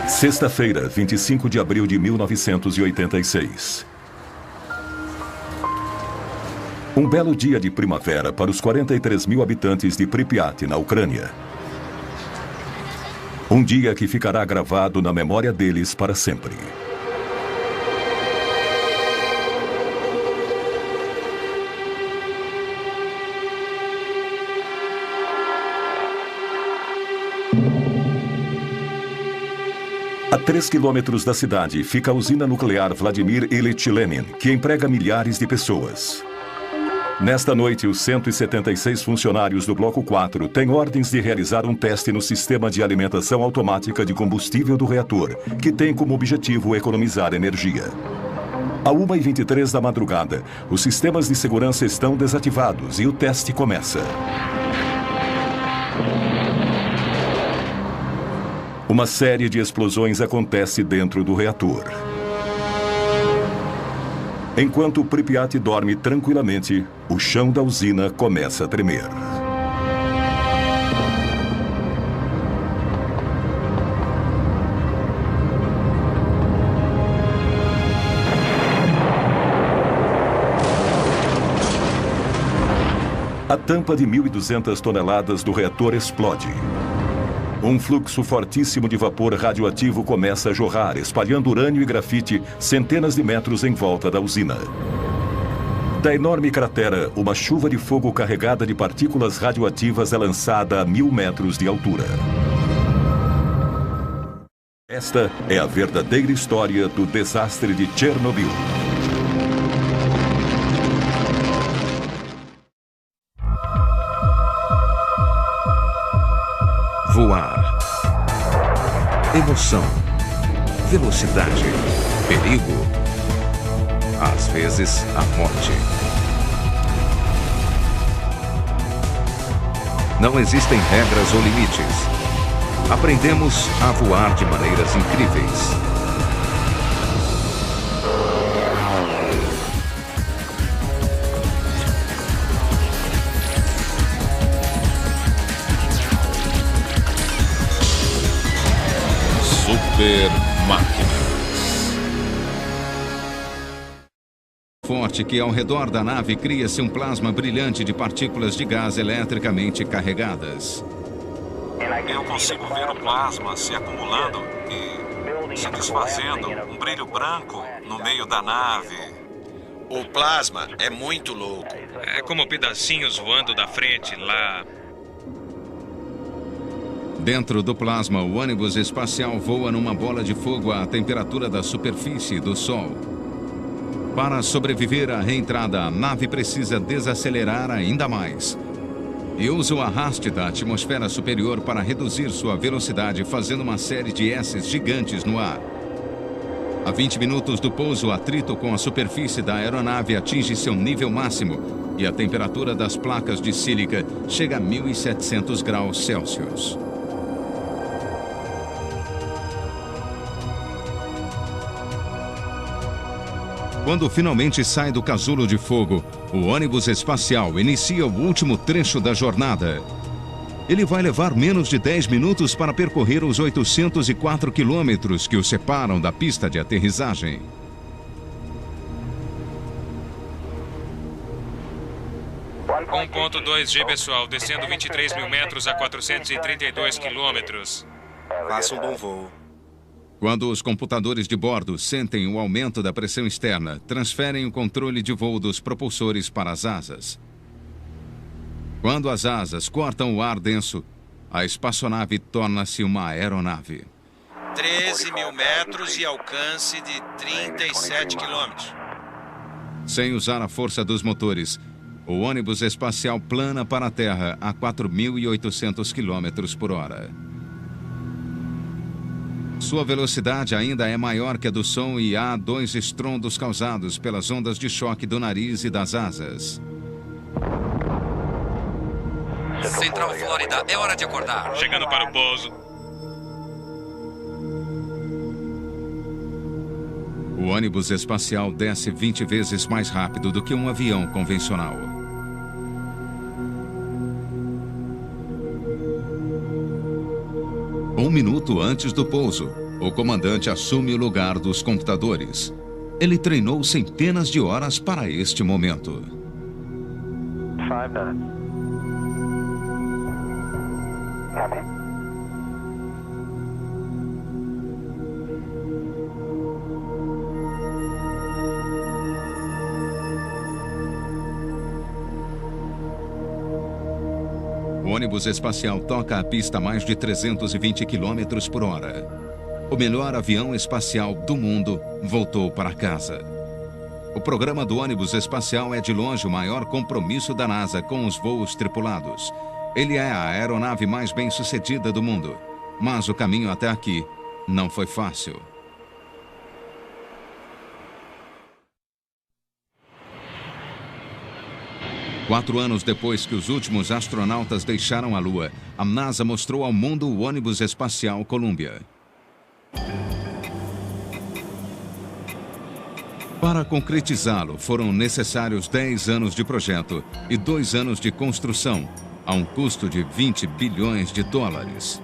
Sexta-feira, 25 de abril de 1986. Um belo dia de primavera para os 43 mil habitantes de Pripyat, na Ucrânia. Um dia que ficará gravado na memória deles para sempre. A 3 quilômetros da cidade fica a usina nuclear Vladimir Ilyich Lenin, que emprega milhares de pessoas. Nesta noite, os 176 funcionários do Bloco 4 têm ordens de realizar um teste no sistema de alimentação automática de combustível do reator, que tem como objetivo economizar energia. À 1h23 da madrugada, os sistemas de segurança estão desativados e o teste começa. Uma série de explosões acontece dentro do reator. Enquanto Pripyat dorme tranquilamente, o chão da usina começa a tremer. A tampa de 1.200 toneladas do reator explode. Um fluxo fortíssimo de vapor radioativo começa a jorrar, espalhando urânio e grafite centenas de metros em volta da usina. Da enorme cratera, uma chuva de fogo carregada de partículas radioativas é lançada a 1.000 metros de altura. Esta é a verdadeira história do desastre de Chernobyl. Voar. Emoção. Velocidade. Perigo. Às vezes, a morte. Não existem regras ou limites. Aprendemos a voar de maneiras incríveis. Super máquinas. Forte que ao redor da nave cria-se um plasma brilhante de partículas de gás eletricamente carregadas. Eu consigo ver o plasma se acumulando e se desfazendo, um brilho branco no meio da nave. O plasma é muito louco. É como pedacinhos voando da frente lá. Dentro do plasma, o ônibus espacial voa numa bola de fogo à temperatura da superfície do Sol. Para sobreviver à reentrada, a nave precisa desacelerar ainda mais. E usa o arraste da atmosfera superior para reduzir sua velocidade, fazendo uma série de S's gigantes no ar. A 20 minutos do pouso, o atrito com a superfície da aeronave atinge seu nível máximo e a temperatura das placas de sílica chega a 1.700 graus Celsius. Quando finalmente sai do casulo de fogo, o ônibus espacial inicia o último trecho da jornada. Ele vai levar menos de 10 minutos para percorrer os 804 quilômetros que o separam da pista de aterrissagem. Com 1.2G, pessoal, descendo 23 mil metros a 432 quilômetros. Faça um bom voo. Quando os computadores de bordo sentem o aumento da pressão externa, transferem o controle de voo dos propulsores para as asas. Quando as asas cortam o ar denso, a espaçonave torna-se uma aeronave. 13 mil metros e alcance de 37 quilômetros. Sem usar a força dos motores, o ônibus espacial plana para a Terra a 4.800 quilômetros por hora. Sua velocidade ainda é maior que a do som e há 2 estrondos causados pelas ondas de choque do nariz e das asas. Central Flórida, é hora de acordar. Chegando para o pouso. O ônibus espacial desce 20 vezes mais rápido do que um avião convencional. Um minuto antes do pouso, o comandante assume o lugar dos computadores. Ele treinou centenas de horas para este momento. 5 minutes. Copy. O ônibus espacial toca a pista a mais de 320 km por hora. O melhor avião espacial do mundo voltou para casa. O programa do ônibus espacial é de longe o maior compromisso da NASA com os voos tripulados. Ele é a aeronave mais bem-sucedida do mundo. Mas o caminho até aqui não foi fácil. Quatro anos depois que os últimos astronautas deixaram a Lua, a NASA mostrou ao mundo o ônibus espacial Columbia. Para concretizá-lo, foram necessários 10 anos de projeto e 2 anos de construção, a um custo de 20 bilhões de dólares.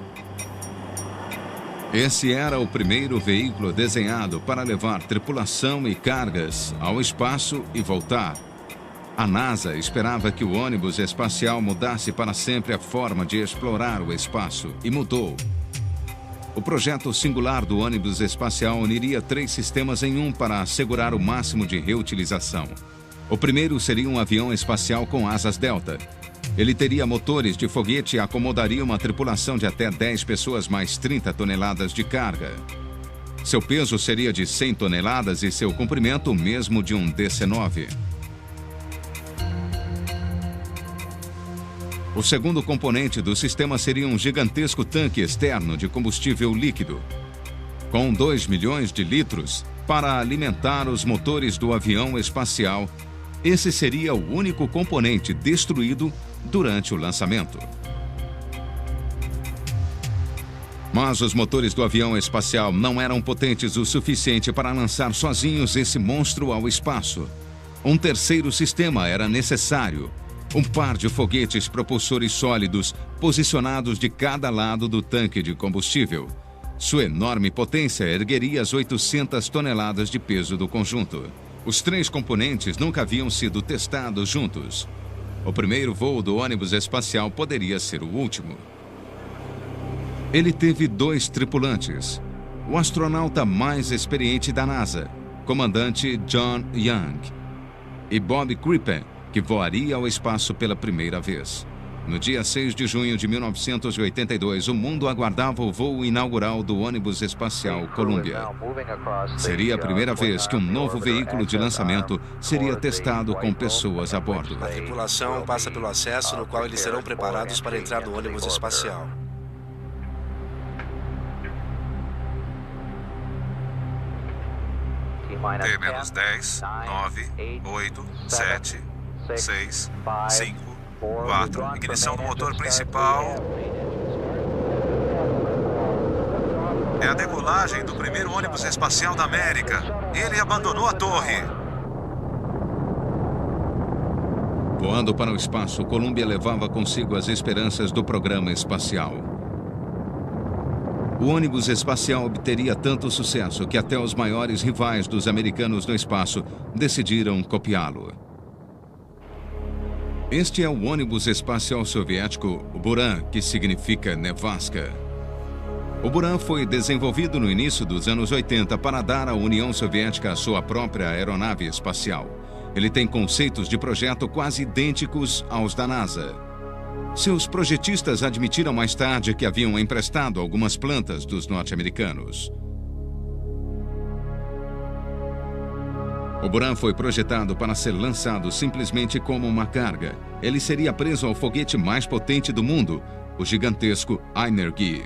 Esse era o primeiro veículo desenhado para levar tripulação e cargas ao espaço e voltar. A NASA esperava que o ônibus espacial mudasse para sempre a forma de explorar o espaço, e mudou. O projeto singular do ônibus espacial uniria 3 sistemas em um para assegurar o máximo de reutilização. O primeiro seria um avião espacial com asas delta. Ele teria motores de foguete e acomodaria uma tripulação de até 10 pessoas mais 30 toneladas de carga. Seu peso seria de 100 toneladas e seu comprimento o mesmo de um DC-9. O segundo componente do sistema seria um gigantesco tanque externo de combustível líquido, com 2 milhões de litros, para alimentar os motores do avião espacial. Esse seria o único componente destruído durante o lançamento. Mas os motores do avião espacial não eram potentes o suficiente para lançar sozinhos esse monstro ao espaço. Um terceiro sistema era necessário. Um par de foguetes propulsores sólidos posicionados de cada lado do tanque de combustível. Sua enorme potência ergueria as 800 toneladas de peso do conjunto. Os 3 componentes nunca haviam sido testados juntos. O primeiro voo do ônibus espacial poderia ser o último. Ele teve 2 tripulantes. O astronauta mais experiente da NASA, comandante John Young, e Bob Crippen, que voaria ao espaço pela primeira vez. No dia 6 de junho de 1982, o mundo aguardava o voo inaugural do ônibus espacial Columbia. Seria a primeira vez que um novo veículo de lançamento seria testado com pessoas a bordo. A tripulação passa pelo acesso no qual eles serão preparados para entrar no ônibus espacial. T-10, 9, 8, 7, 6, 5, 4. Ignição do motor principal. É a decolagem do primeiro ônibus espacial da América. Ele abandonou a torre. Voando para o espaço, Columbia levava consigo as esperanças do programa espacial. O ônibus espacial obteria tanto sucesso que até os maiores rivais dos americanos no espaço decidiram copiá-lo. Este é o ônibus espacial soviético Buran, que significa nevasca. O Buran foi desenvolvido no início dos anos 80 para dar à União Soviética a sua própria aeronave espacial. Ele tem conceitos de projeto quase idênticos aos da NASA. Seus projetistas admitiram mais tarde que haviam emprestado algumas plantas dos norte-americanos. O Buran foi projetado para ser lançado simplesmente como uma carga. Ele seria preso ao foguete mais potente do mundo, o gigantesco Energy.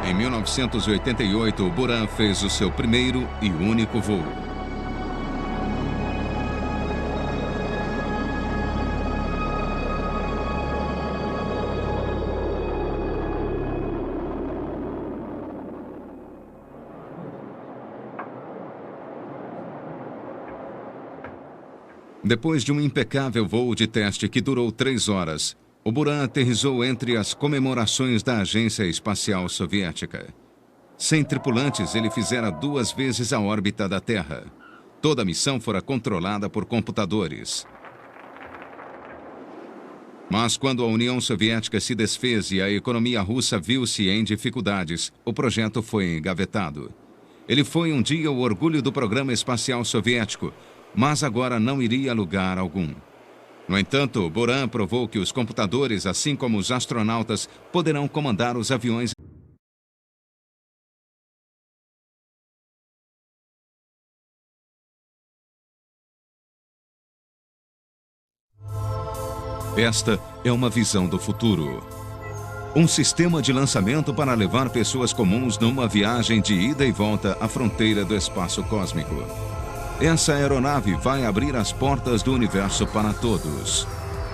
Em 1988, o Buran fez o seu primeiro e único voo. Depois de um impecável voo de teste que durou 3 horas, o Buran aterrissou entre as comemorações da Agência Espacial Soviética. Sem tripulantes, ele fizera 2 vezes a órbita da Terra. Toda a missão fora controlada por computadores. Mas quando a União Soviética se desfez e a economia russa viu-se em dificuldades, o projeto foi engavetado. Ele foi um dia o orgulho do programa espacial soviético, mas agora não iria a lugar algum. No entanto, Buran provou que os computadores, assim como os astronautas, poderão comandar os aviões. Esta é uma visão do futuro. Um sistema de lançamento para levar pessoas comuns numa viagem de ida e volta à fronteira do espaço cósmico. Essa aeronave vai abrir as portas do universo para todos.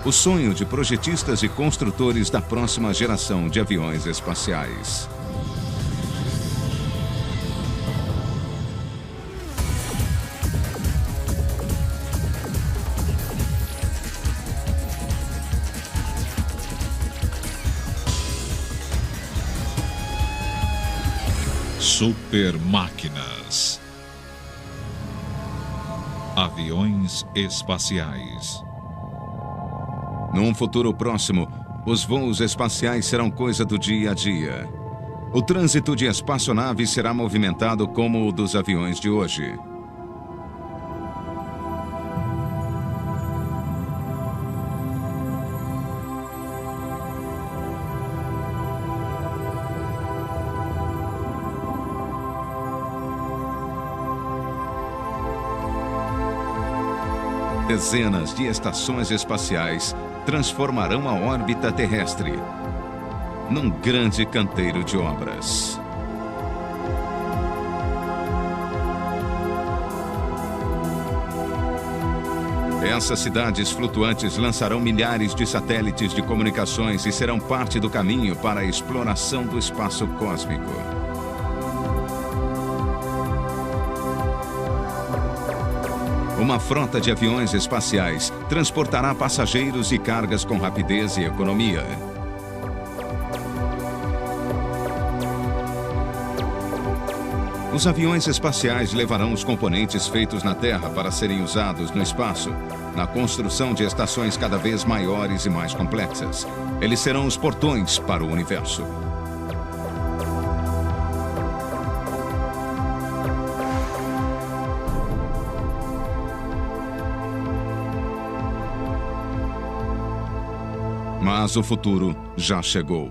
O sonho de projetistas e construtores da próxima geração de aviões espaciais. Super máquinas. Aviões espaciais. Num futuro próximo, os voos espaciais serão coisa do dia a dia. O trânsito de espaçonaves será movimentado como o dos aviões de hoje. Dezenas de estações espaciais transformarão a órbita terrestre num grande canteiro de obras. Essas cidades flutuantes lançarão milhares de satélites de comunicações e serão parte do caminho para a exploração do espaço cósmico. Uma frota de aviões espaciais transportará passageiros e cargas com rapidez e economia. Os aviões espaciais levarão os componentes feitos na Terra para serem usados no espaço, na construção de estações cada vez maiores e mais complexas. Eles serão os portões para o universo. Mas o futuro já chegou.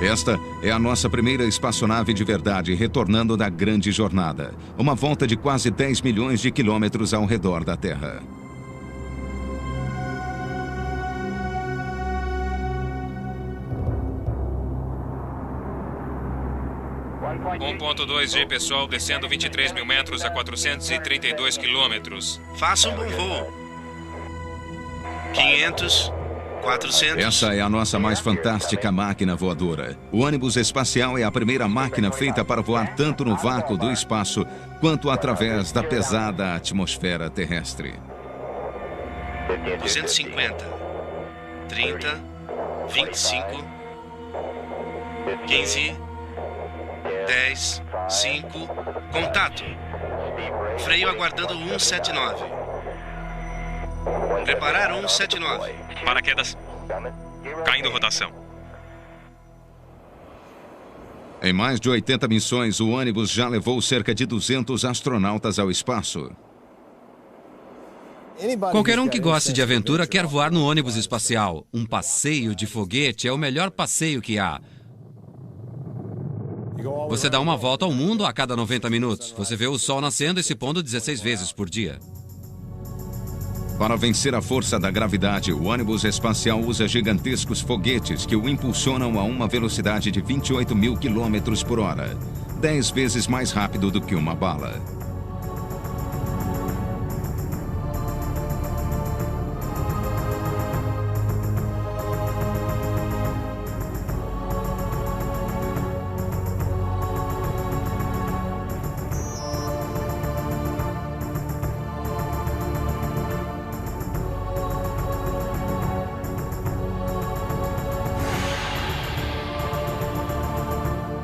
Esta é a nossa primeira espaçonave de verdade retornando da grande jornada. Uma volta de quase 10 milhões de quilômetros ao redor da Terra. Ponto 2G, pessoal, descendo 23 mil metros a 432 quilômetros. Faça um bom voo. 500... 400. Essa é a nossa mais fantástica máquina voadora. O ônibus espacial é a primeira máquina feita para voar tanto no vácuo do espaço quanto através da pesada atmosfera terrestre. 250, 30, 25, 15, 10, 5, contato. Freio aguardando 179. Preparar 179. Paraquedas. Caindo rotação. Em mais de 80 missões, o ônibus já levou cerca de 200 astronautas ao espaço. Qualquer um que goste de aventura quer voar no ônibus espacial. Um passeio de foguete é o melhor passeio que há. Você dá uma volta ao mundo a cada 90 minutos. Você vê o sol nascendo e se pondo 16 vezes por dia. Para vencer a força da gravidade, o ônibus espacial usa gigantescos foguetes que o impulsionam a uma velocidade de 28 mil quilômetros por hora, 10 vezes mais rápido do que uma bala.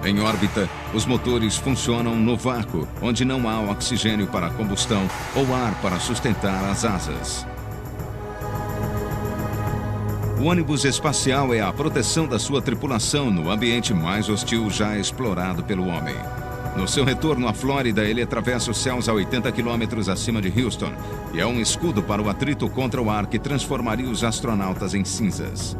Em órbita, os motores funcionam no vácuo, onde não há oxigênio para a combustão ou ar para sustentar as asas. O ônibus espacial é a proteção da sua tripulação no ambiente mais hostil já explorado pelo homem. No seu retorno à Flórida, ele atravessa os céus a 80 quilômetros acima de Houston e é um escudo para o atrito contra o ar que transformaria os astronautas em cinzas.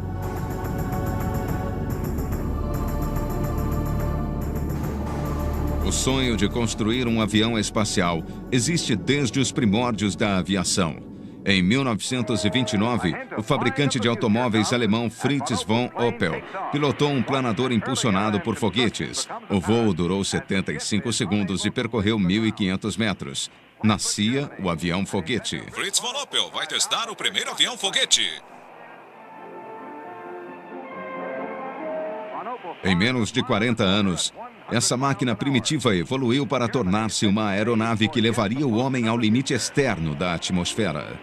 O sonho de construir um avião espacial existe desde os primórdios da aviação. Em 1929, o fabricante de automóveis alemão Fritz von Opel pilotou um planador impulsionado por foguetes. O voo durou 75 segundos e percorreu 1.500 metros. Nascia o avião foguete. Fritz von Opel vai testar o primeiro avião foguete. Em menos de 40 anos, essa máquina primitiva evoluiu para tornar-se uma aeronave que levaria o homem ao limite externo da atmosfera.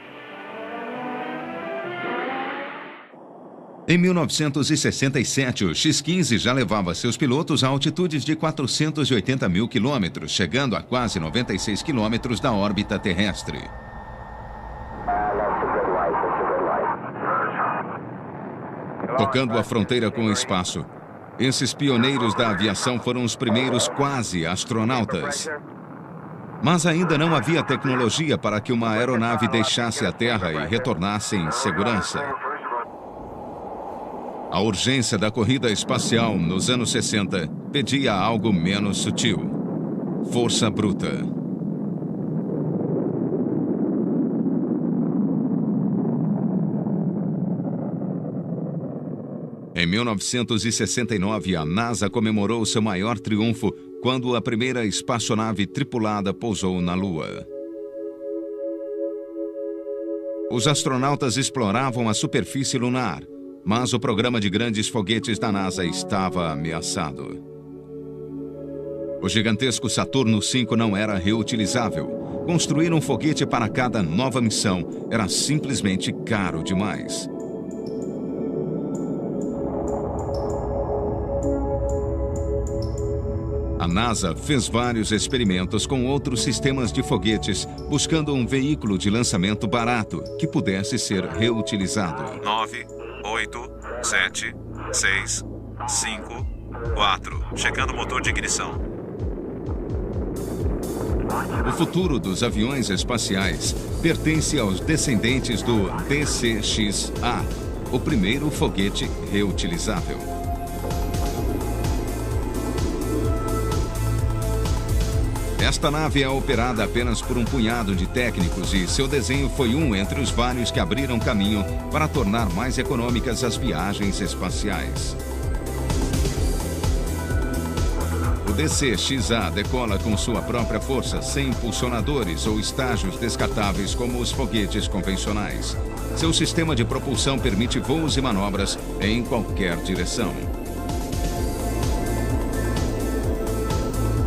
Em 1967, o X-15 já levava seus pilotos a altitudes de 480 mil quilômetros, chegando a quase 96 quilômetros da órbita terrestre. Tocando a fronteira com o espaço, esses pioneiros da aviação foram os primeiros quase astronautas. Mas ainda não havia tecnologia para que uma aeronave deixasse a Terra e retornasse em segurança. A urgência da corrida espacial nos anos 60 pedia algo menos sutil: força bruta. Em 1969, a NASA comemorou seu maior triunfo quando a primeira espaçonave tripulada pousou na Lua. Os astronautas exploravam a superfície lunar, mas o programa de grandes foguetes da NASA estava ameaçado. O gigantesco Saturno V não era reutilizável. Construir um foguete para cada nova missão era simplesmente caro demais. A NASA fez vários experimentos com outros sistemas de foguetes, buscando um veículo de lançamento barato que pudesse ser reutilizado. 9, 8, 7, 6, 5, 4. Checando o motor de ignição. O futuro dos aviões espaciais pertence aos descendentes do DC-6A, o primeiro foguete reutilizável. Esta nave é operada apenas por um punhado de técnicos e seu desenho foi um entre os vários que abriram caminho para tornar mais econômicas as viagens espaciais. O DC-6A decola com sua própria força, sem impulsionadores ou estágios descartáveis como os foguetes convencionais. Seu sistema de propulsão permite voos e manobras em qualquer direção.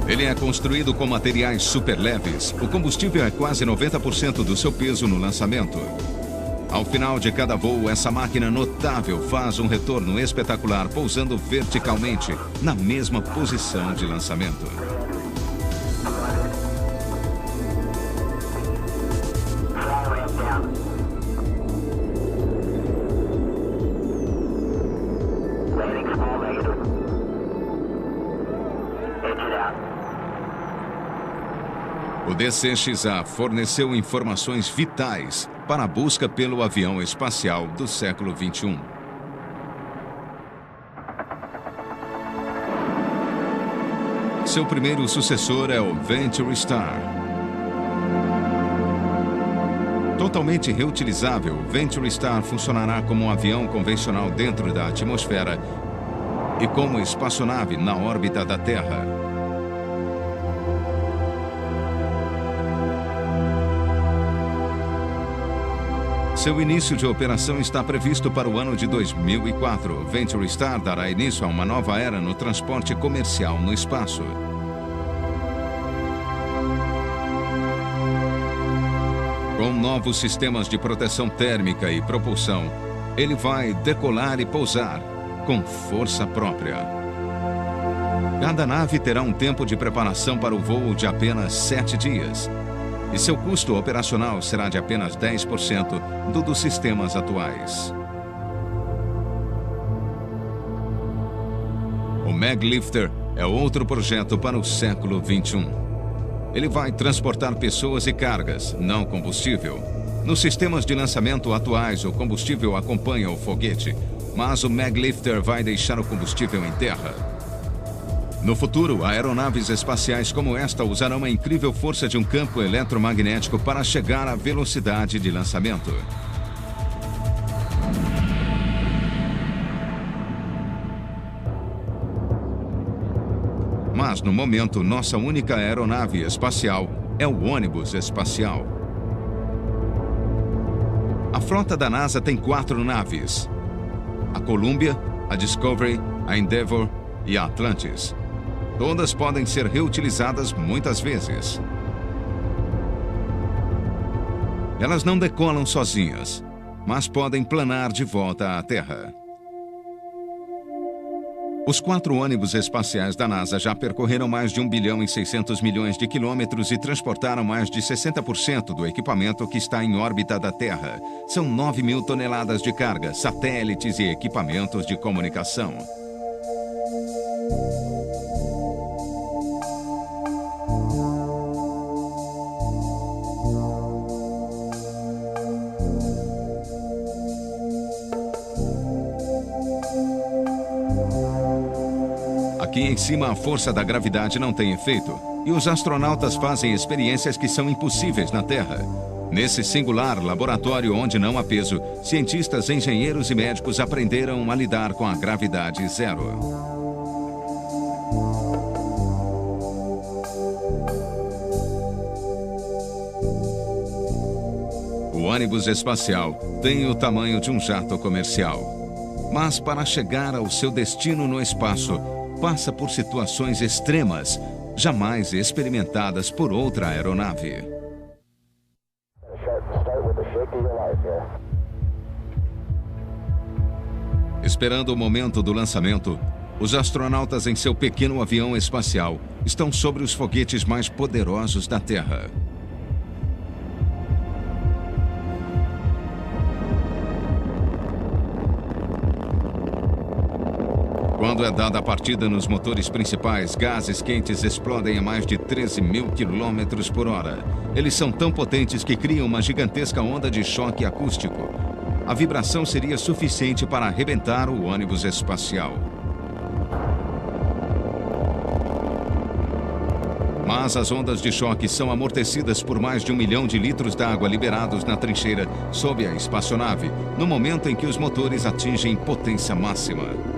Ele é construído com materiais super leves. O combustível é quase 90% do seu peso no lançamento. Ao final de cada voo, essa máquina notável faz um retorno espetacular, pousando verticalmente na mesma posição de lançamento. O DC-6A forneceu informações vitais para a busca pelo avião espacial do século XXI. Seu primeiro sucessor é o Venture Star. Totalmente reutilizável, o Venture Star funcionará como um avião convencional dentro da atmosfera e como espaçonave na órbita da Terra. Seu início de operação está previsto para o ano de 2004. O Venture Star dará início a uma nova era no transporte comercial no espaço. Com novos sistemas de proteção térmica e propulsão, ele vai decolar e pousar com força própria. Cada nave terá um tempo de preparação para o voo de apenas 7 dias. E seu custo operacional será de apenas 10% do dos sistemas atuais. O Maglifter é outro projeto para o século XXI. Ele vai transportar pessoas e cargas, não combustível. Nos sistemas de lançamento atuais, o combustível acompanha o foguete, mas o Maglifter vai deixar o combustível em terra. No futuro, aeronaves espaciais como esta usarão a incrível força de um campo eletromagnético para chegar à velocidade de lançamento. Mas, no momento, nossa única aeronave espacial é o ônibus espacial. A frota da NASA tem 4 naves: a Columbia, a Discovery, a Endeavour e a Atlantis. Todas podem ser reutilizadas muitas vezes. Elas não decolam sozinhas, mas podem planar de volta à Terra. Os 4 ônibus espaciais da NASA já percorreram mais de 1 bilhão e 600 milhões de quilômetros e transportaram mais de 60% do equipamento que está em órbita da Terra. São 9 mil toneladas de carga, satélites e equipamentos de comunicação. Aqui em cima, a força da gravidade não tem efeito, e os astronautas fazem experiências que são impossíveis na Terra. Nesse singular laboratório onde não há peso, cientistas, engenheiros e médicos aprenderam a lidar com a gravidade zero. O ônibus espacial tem o tamanho de um jato comercial. Mas para chegar ao seu destino no espaço, passa por situações extremas, jamais experimentadas por outra aeronave. Esperando o momento do lançamento, os astronautas em seu pequeno avião espacial estão sobre os foguetes mais poderosos da Terra. Quando é dada a partida nos motores principais, gases quentes explodem a mais de 13.000 km por hora. Eles são tão potentes que criam uma gigantesca onda de choque acústico. A vibração seria suficiente para arrebentar o ônibus espacial. Mas as ondas de choque são amortecidas por mais de 1 milhão de litros d'água liberados na trincheira sob a espaçonave, no momento em que os motores atingem potência máxima.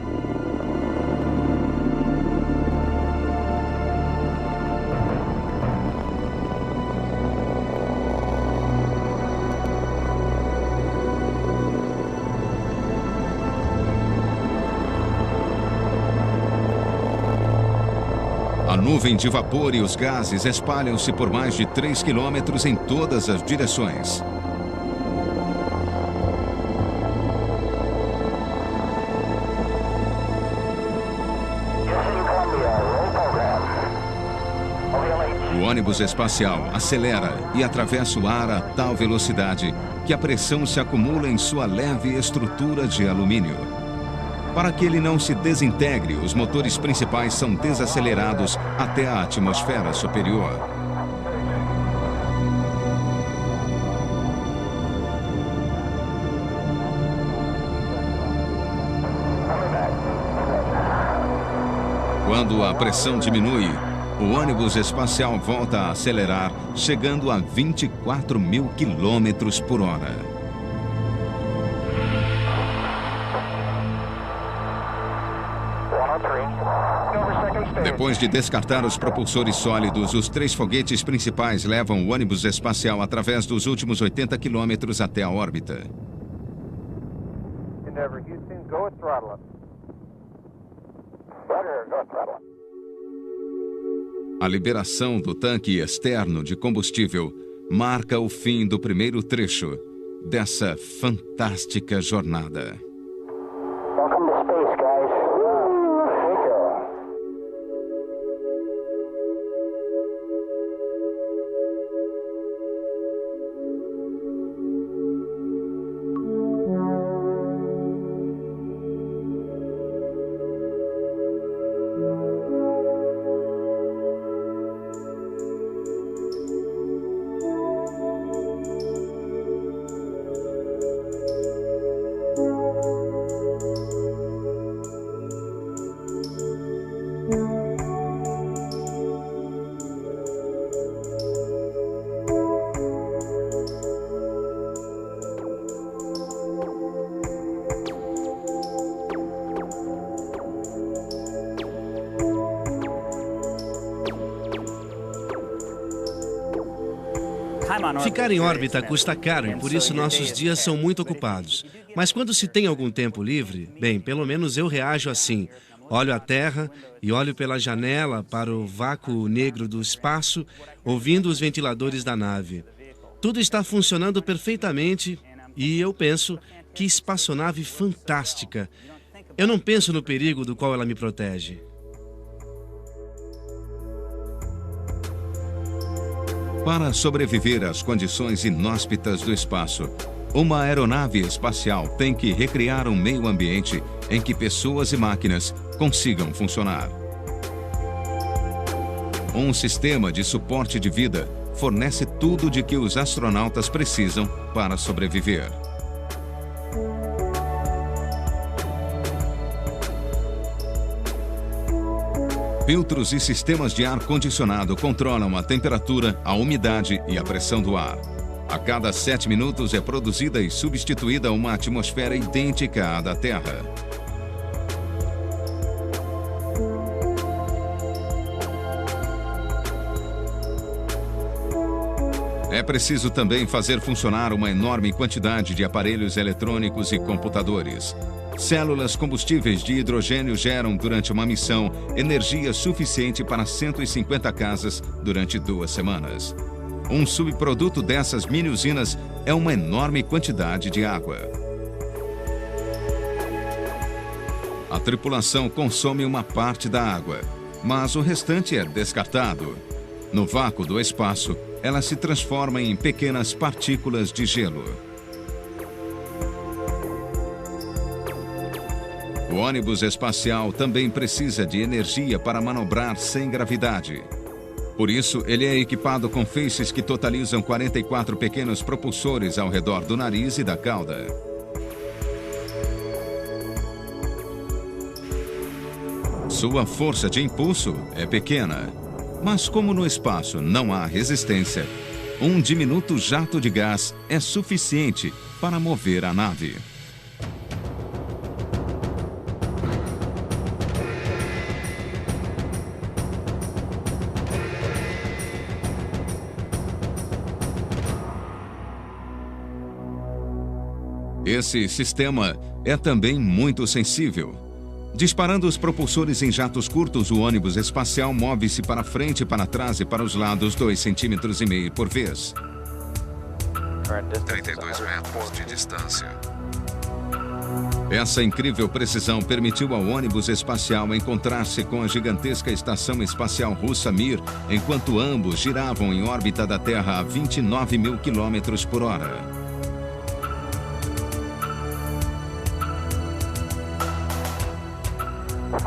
A nuvem de vapor e os gases espalham-se por mais de 3 quilômetros em todas as direções. O ônibus espacial acelera e atravessa o ar a tal velocidade que a pressão se acumula em sua leve estrutura de alumínio. Para que ele não se desintegre, os motores principais são desacelerados até a atmosfera superior. Quando a pressão diminui, o ônibus espacial volta a acelerar, chegando a 24.000 km por hora. Depois de descartar os propulsores sólidos, os 3 foguetes principais levam o ônibus espacial através dos últimos 80 quilômetros até a órbita. A liberação do tanque externo de combustível marca o fim do primeiro trecho dessa fantástica jornada. Ficar em órbita custa caro e por isso nossos dias são muito ocupados. Mas quando se tem algum tempo livre, bem, pelo menos eu reajo assim. Olho a Terra e olho pela janela para o vácuo negro do espaço, ouvindo os ventiladores da nave. Tudo está funcionando perfeitamente e eu penso, que espaçonave fantástica. Eu não penso no perigo do qual ela me protege. Para sobreviver às condições inóspitas do espaço, uma aeronave espacial tem que recriar um meio ambiente em que pessoas e máquinas consigam funcionar. Um sistema de suporte de vida fornece tudo de que os astronautas precisam para sobreviver. Filtros e sistemas de ar-condicionado controlam a temperatura, a umidade e a pressão do ar. A cada 7 minutos é produzida e substituída uma atmosfera idêntica à da Terra. É preciso também fazer funcionar uma enorme quantidade de aparelhos eletrônicos e computadores. Células combustíveis de hidrogênio geram, durante uma missão, energia suficiente para 150 casas durante 2 semanas. Um subproduto dessas mini-usinas é uma enorme quantidade de água. A tripulação consome uma parte da água, mas o restante é descartado. No vácuo do espaço, ela se transforma em pequenas partículas de gelo. O ônibus espacial também precisa de energia para manobrar sem gravidade. Por isso, ele é equipado com feixes que totalizam 44 pequenos propulsores ao redor do nariz e da cauda. Sua força de impulso é pequena, mas como no espaço não há resistência, um diminuto jato de gás é suficiente para mover a nave. Esse sistema é também muito sensível. Disparando os propulsores em jatos curtos, o ônibus espacial move-se para frente, para trás e para os lados 2,5 cm por vez. 32 metros de distância. Essa incrível precisão permitiu ao ônibus espacial encontrar-se com a gigantesca estação espacial russa Mir, enquanto ambos giravam em órbita da Terra a 29 mil km por hora.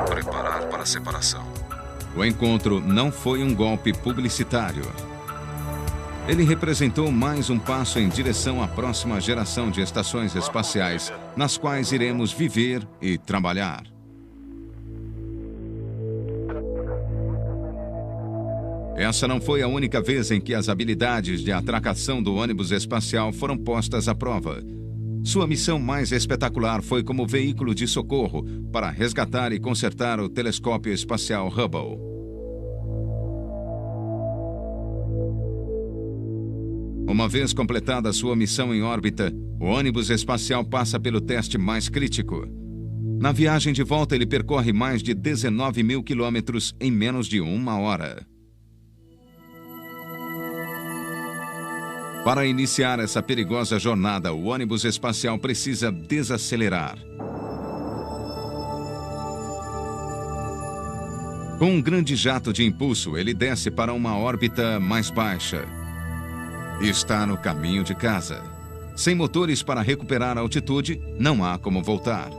Preparar para a separação. O encontro não foi um golpe publicitário. Ele representou mais um passo em direção à próxima geração de estações espaciais, nas quais iremos viver e trabalhar. Essa não foi a única vez em que as habilidades de atracação do ônibus espacial foram postas à prova. Sua missão mais espetacular foi como veículo de socorro para resgatar e consertar o telescópio espacial Hubble. Uma vez completada sua missão em órbita, o ônibus espacial passa pelo teste mais crítico. Na viagem de volta, ele percorre mais de 19 mil quilômetros em menos de 1 hora. Para iniciar essa perigosa jornada, o ônibus espacial precisa desacelerar. Com um grande jato de impulso, ele desce para uma órbita mais baixa. E está no caminho de casa. Sem motores para recuperar a altitude, não há como voltar.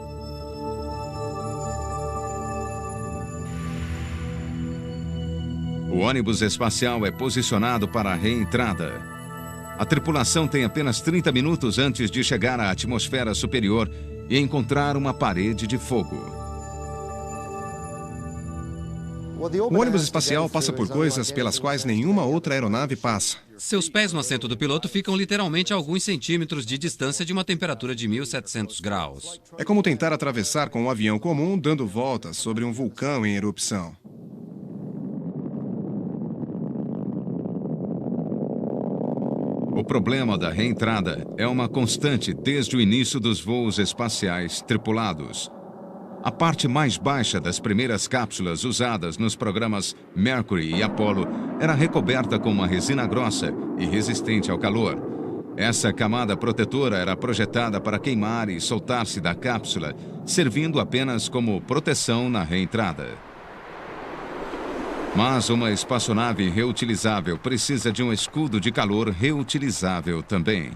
O ônibus espacial é posicionado para a reentrada. A tripulação tem apenas 30 minutos antes de chegar à atmosfera superior e encontrar uma parede de fogo. O ônibus espacial passa por coisas pelas quais nenhuma outra aeronave passa. Seus pés no assento do piloto ficam literalmente a alguns centímetros de distância de uma temperatura de 1.700 graus. É como tentar atravessar com um avião comum dando voltas sobre um vulcão em erupção. O problema da reentrada é uma constante desde o início dos voos espaciais tripulados. A parte mais baixa das primeiras cápsulas usadas nos programas Mercury e Apollo era recoberta com uma resina grossa e resistente ao calor. Essa camada protetora era projetada para queimar e soltar-se da cápsula, servindo apenas como proteção na reentrada. Mas uma espaçonave reutilizável precisa de um escudo de calor reutilizável também.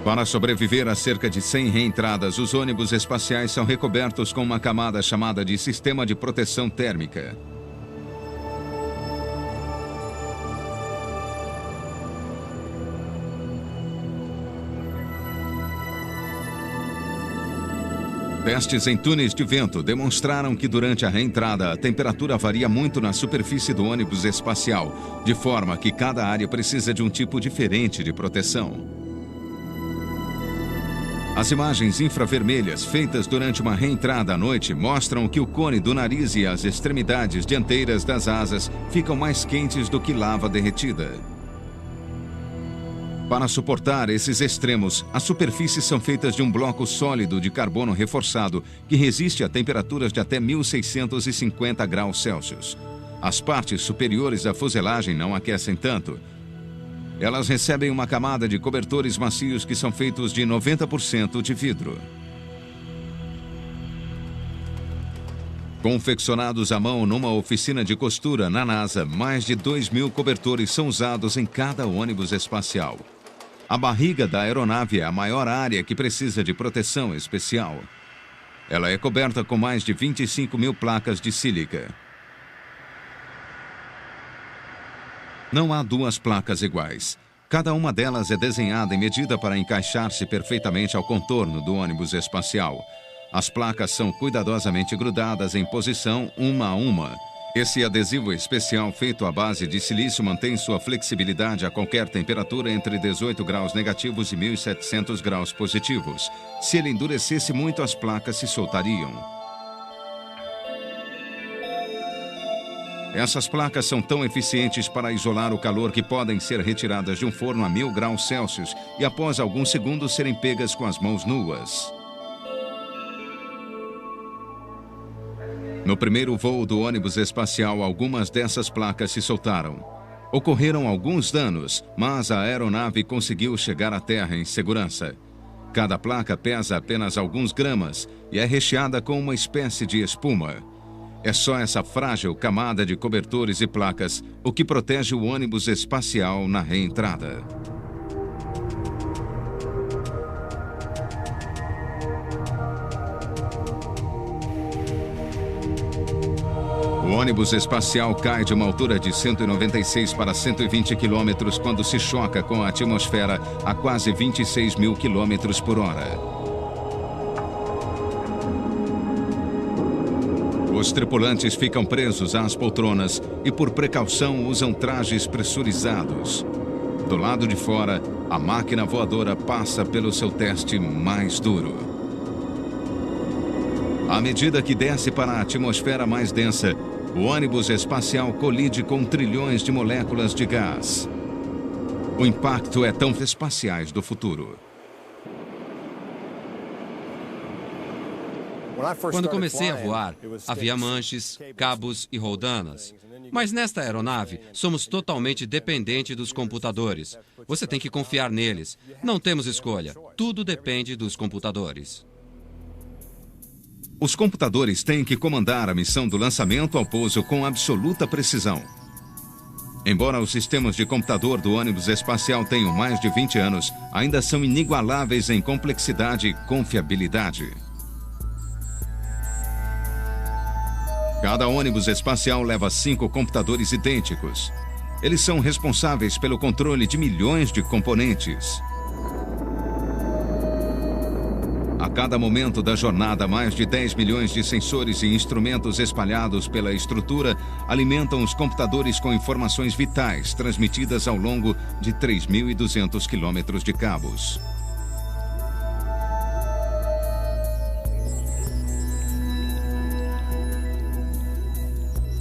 Para sobreviver a cerca de 100 reentradas, os ônibus espaciais são recobertos com uma camada chamada de sistema de proteção térmica. Testes em túneis de vento demonstraram que durante a reentrada a temperatura varia muito na superfície do ônibus espacial, de forma que cada área precisa de um tipo diferente de proteção. As imagens infravermelhas feitas durante uma reentrada à noite mostram que o cone do nariz e as extremidades dianteiras das asas ficam mais quentes do que lava derretida. Para suportar esses extremos, as superfícies são feitas de um bloco sólido de carbono reforçado que resiste a temperaturas de até 1.650 graus Celsius. As partes superiores da fuselagem não aquecem tanto. Elas recebem uma camada de cobertores macios que são feitos de 90% de vidro. Confeccionados à mão numa oficina de costura na NASA, mais de 2.000 cobertores são usados em cada ônibus espacial. A barriga da aeronave é a maior área que precisa de proteção especial. Ela é coberta com mais de 25 mil placas de sílica. Não há duas placas iguais. Cada uma delas é desenhada e medida para encaixar-se perfeitamente ao contorno do ônibus espacial. As placas são cuidadosamente grudadas em posição uma a uma. Esse adesivo especial feito à base de silício mantém sua flexibilidade a qualquer temperatura entre 18 graus negativos e 1.700 graus positivos. Se ele endurecesse muito, as placas se soltariam. Essas placas são tão eficientes para isolar o calor que podem ser retiradas de um forno a 1000 graus Celsius e após alguns segundos serem pegas com as mãos nuas. No primeiro voo do ônibus espacial, algumas dessas placas se soltaram. Ocorreram alguns danos, mas a aeronave conseguiu chegar à Terra em segurança. Cada placa pesa apenas alguns gramas e é recheada com uma espécie de espuma. É só essa frágil camada de cobertores e placas o que protege o ônibus espacial na reentrada. O ônibus espacial cai de uma altura de 196 para 120 quilômetros quando se choca com a atmosfera a quase 26 mil quilômetros por hora. Os tripulantes ficam presos às poltronas e, por precaução, usam trajes pressurizados. Do lado de fora, a máquina voadora passa pelo seu teste mais duro. À medida que desce para a atmosfera mais densa, o ônibus espacial colide com trilhões de moléculas de gás. O impacto é tão espaciais do futuro. Quando comecei a voar, havia manches, cabos e roldanas. Mas nesta aeronave, somos totalmente dependentes dos computadores. Você tem que confiar neles. Não temos escolha. Tudo depende dos computadores. Os computadores têm que comandar a missão do lançamento ao pouso com absoluta precisão. Embora os sistemas de computador do ônibus espacial tenham mais de 20 anos, ainda são inigualáveis em complexidade e confiabilidade. Cada ônibus espacial leva 5 computadores idênticos. Eles são responsáveis pelo controle de milhões de componentes. A cada momento da jornada, mais de 10 milhões de sensores e instrumentos espalhados pela estrutura alimentam os computadores com informações vitais transmitidas ao longo de 3.200 quilômetros de cabos.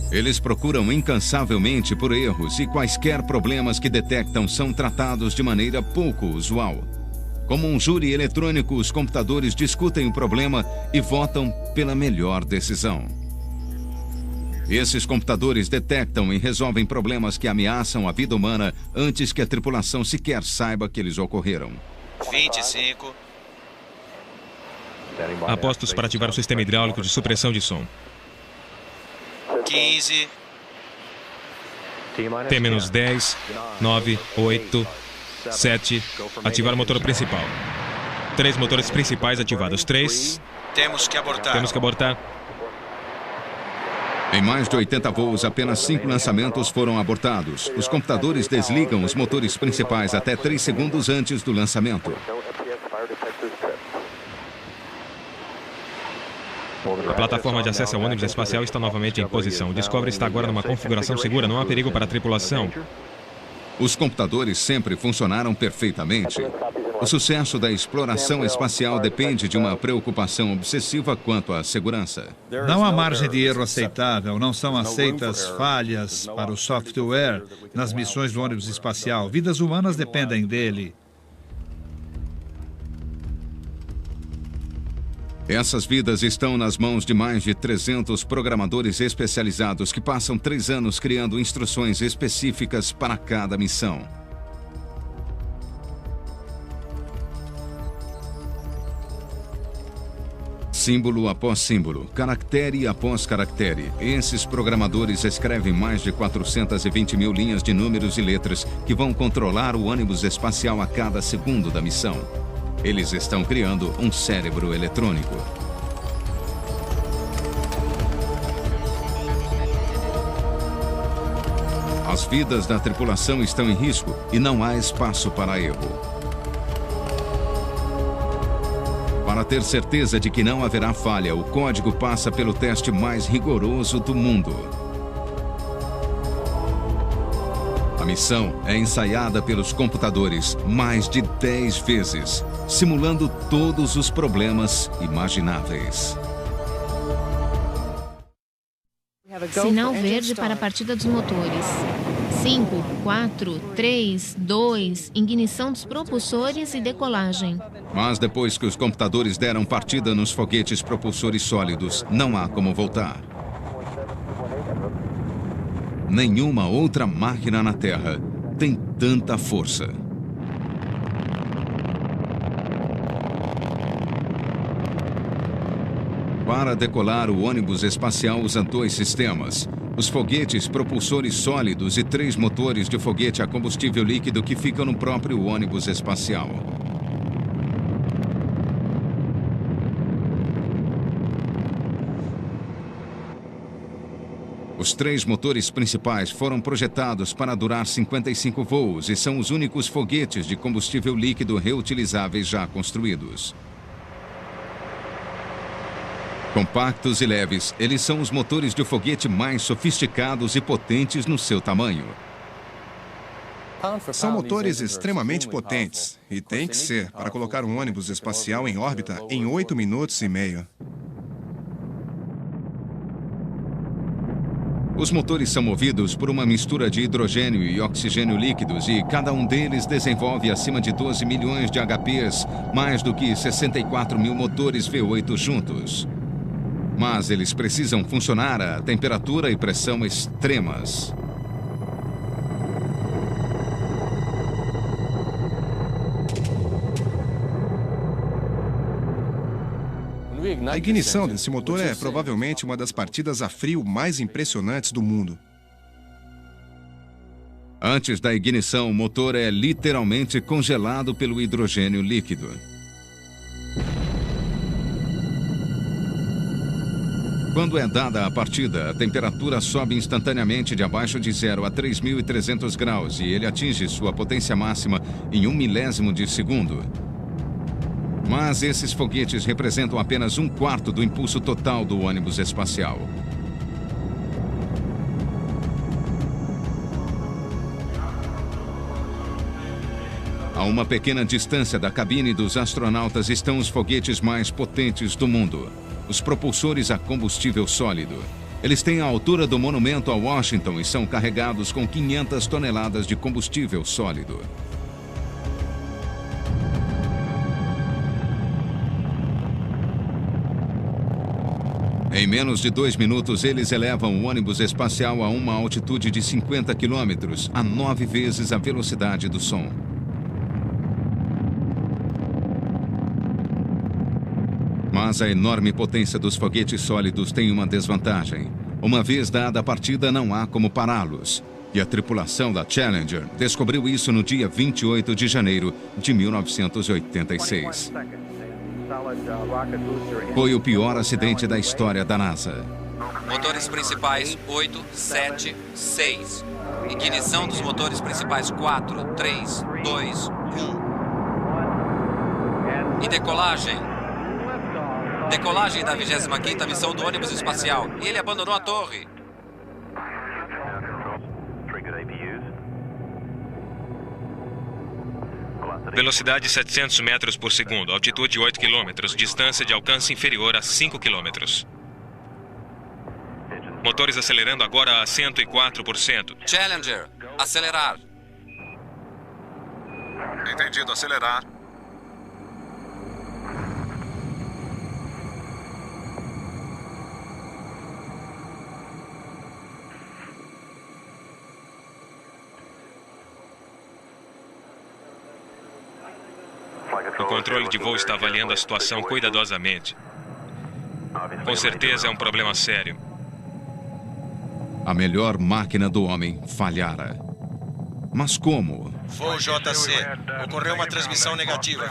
Eles procuram incansavelmente por erros e quaisquer problemas que detectam são tratados de maneira pouco usual. Como um júri eletrônico, os computadores discutem o problema e votam pela melhor decisão. Esses computadores detectam e resolvem problemas que ameaçam a vida humana antes que a tripulação sequer saiba que eles ocorreram. 25. Apostos para ativar o sistema hidráulico de supressão de som. 15. T-10, 9, 8, 7. Ativar o motor principal. 3 motores principais ativados. 3. Temos que abortar. Temos que abortar. Em mais de 80 voos, apenas 5 lançamentos foram abortados. Os computadores desligam os motores principais até 3 segundos antes do lançamento. A plataforma de acesso ao ônibus espacial está novamente em posição. O Discovery está agora numa configuração segura. Não há perigo para a tripulação. Os computadores sempre funcionaram perfeitamente. O sucesso da exploração espacial depende de uma preocupação obsessiva quanto à segurança. Não há margem de erro aceitável, não são aceitas falhas para o software nas missões do ônibus espacial. Vidas humanas dependem dele. Essas vidas estão nas mãos de mais de 300 programadores especializados que passam 3 anos criando instruções específicas para cada missão. Símbolo após símbolo, caractere após caractere, esses programadores escrevem mais de 420 mil linhas de números e letras que vão controlar o ônibus espacial a cada segundo da missão. Eles estão criando um cérebro eletrônico. As vidas da tripulação estão em risco e não há espaço para erro. Para ter certeza de que não haverá falha, o código passa pelo teste mais rigoroso do mundo. A missão é ensaiada pelos computadores mais de 10 vezes, simulando todos os problemas imagináveis. Sinal verde para a partida dos motores. 5, 4, 3, 2, ignição dos propulsores e decolagem. Mas depois que os computadores deram partida nos foguetes propulsores sólidos, não há como voltar. Nenhuma outra máquina na Terra tem tanta força. Para decolar o ônibus espacial usando 2 sistemas. Os foguetes propulsores sólidos e 3 motores de foguete a combustível líquido que ficam no próprio ônibus espacial. Os 3 motores principais foram projetados para durar 55 voos e são os únicos foguetes de combustível líquido reutilizáveis já construídos. Compactos e leves, eles são os motores de foguete mais sofisticados e potentes no seu tamanho. São motores extremamente potentes e tem que ser para colocar um ônibus espacial em órbita em 8 minutos e meio. Os motores são movidos por uma mistura de hidrogênio e oxigênio líquidos e cada um deles desenvolve acima de 12 milhões de HPs, mais do que 64 mil motores V8 juntos. Mas eles precisam funcionar a temperatura e pressão extremas. A ignição desse motor é provavelmente uma das partidas a frio mais impressionantes do mundo. Antes da ignição, o motor é literalmente congelado pelo hidrogênio líquido. Quando é dada a partida, a temperatura sobe instantaneamente de abaixo de 0 a 3.300 graus e ele atinge sua potência máxima em 1 milésimo de segundo. Mas esses foguetes representam apenas 1/4 do impulso total do ônibus espacial. A uma pequena distância da cabine dos astronautas estão os foguetes mais potentes do mundo. Os propulsores a combustível sólido. Eles têm a altura do monumento a Washington e são carregados com 500 toneladas de combustível sólido. Em menos de 2 minutos, eles elevam o ônibus espacial a uma altitude de 50 quilômetros, a 9 vezes a velocidade do som. Mas a enorme potência dos foguetes sólidos tem uma desvantagem. Uma vez dada a partida, não há como pará-los. E a tripulação da Challenger descobriu isso no dia 28 de janeiro de 1986. Foi o pior acidente da história da NASA. Motores principais 8, 7, 6. Ignição dos motores principais 4, 3, 2, 1. E decolagem. Decolagem da 25ª missão do ônibus espacial. Ele abandonou a torre. Velocidade 700 metros por segundo, altitude 8 quilômetros, distância de alcance inferior a 5 quilômetros. Motores acelerando agora a 104%. Challenger, acelerar. Entendido, acelerar. O controle de voo está avaliando a situação cuidadosamente. Com certeza é um problema sério. A melhor máquina do homem falhara. Mas como? Voo JC. Ocorreu uma transmissão negativa.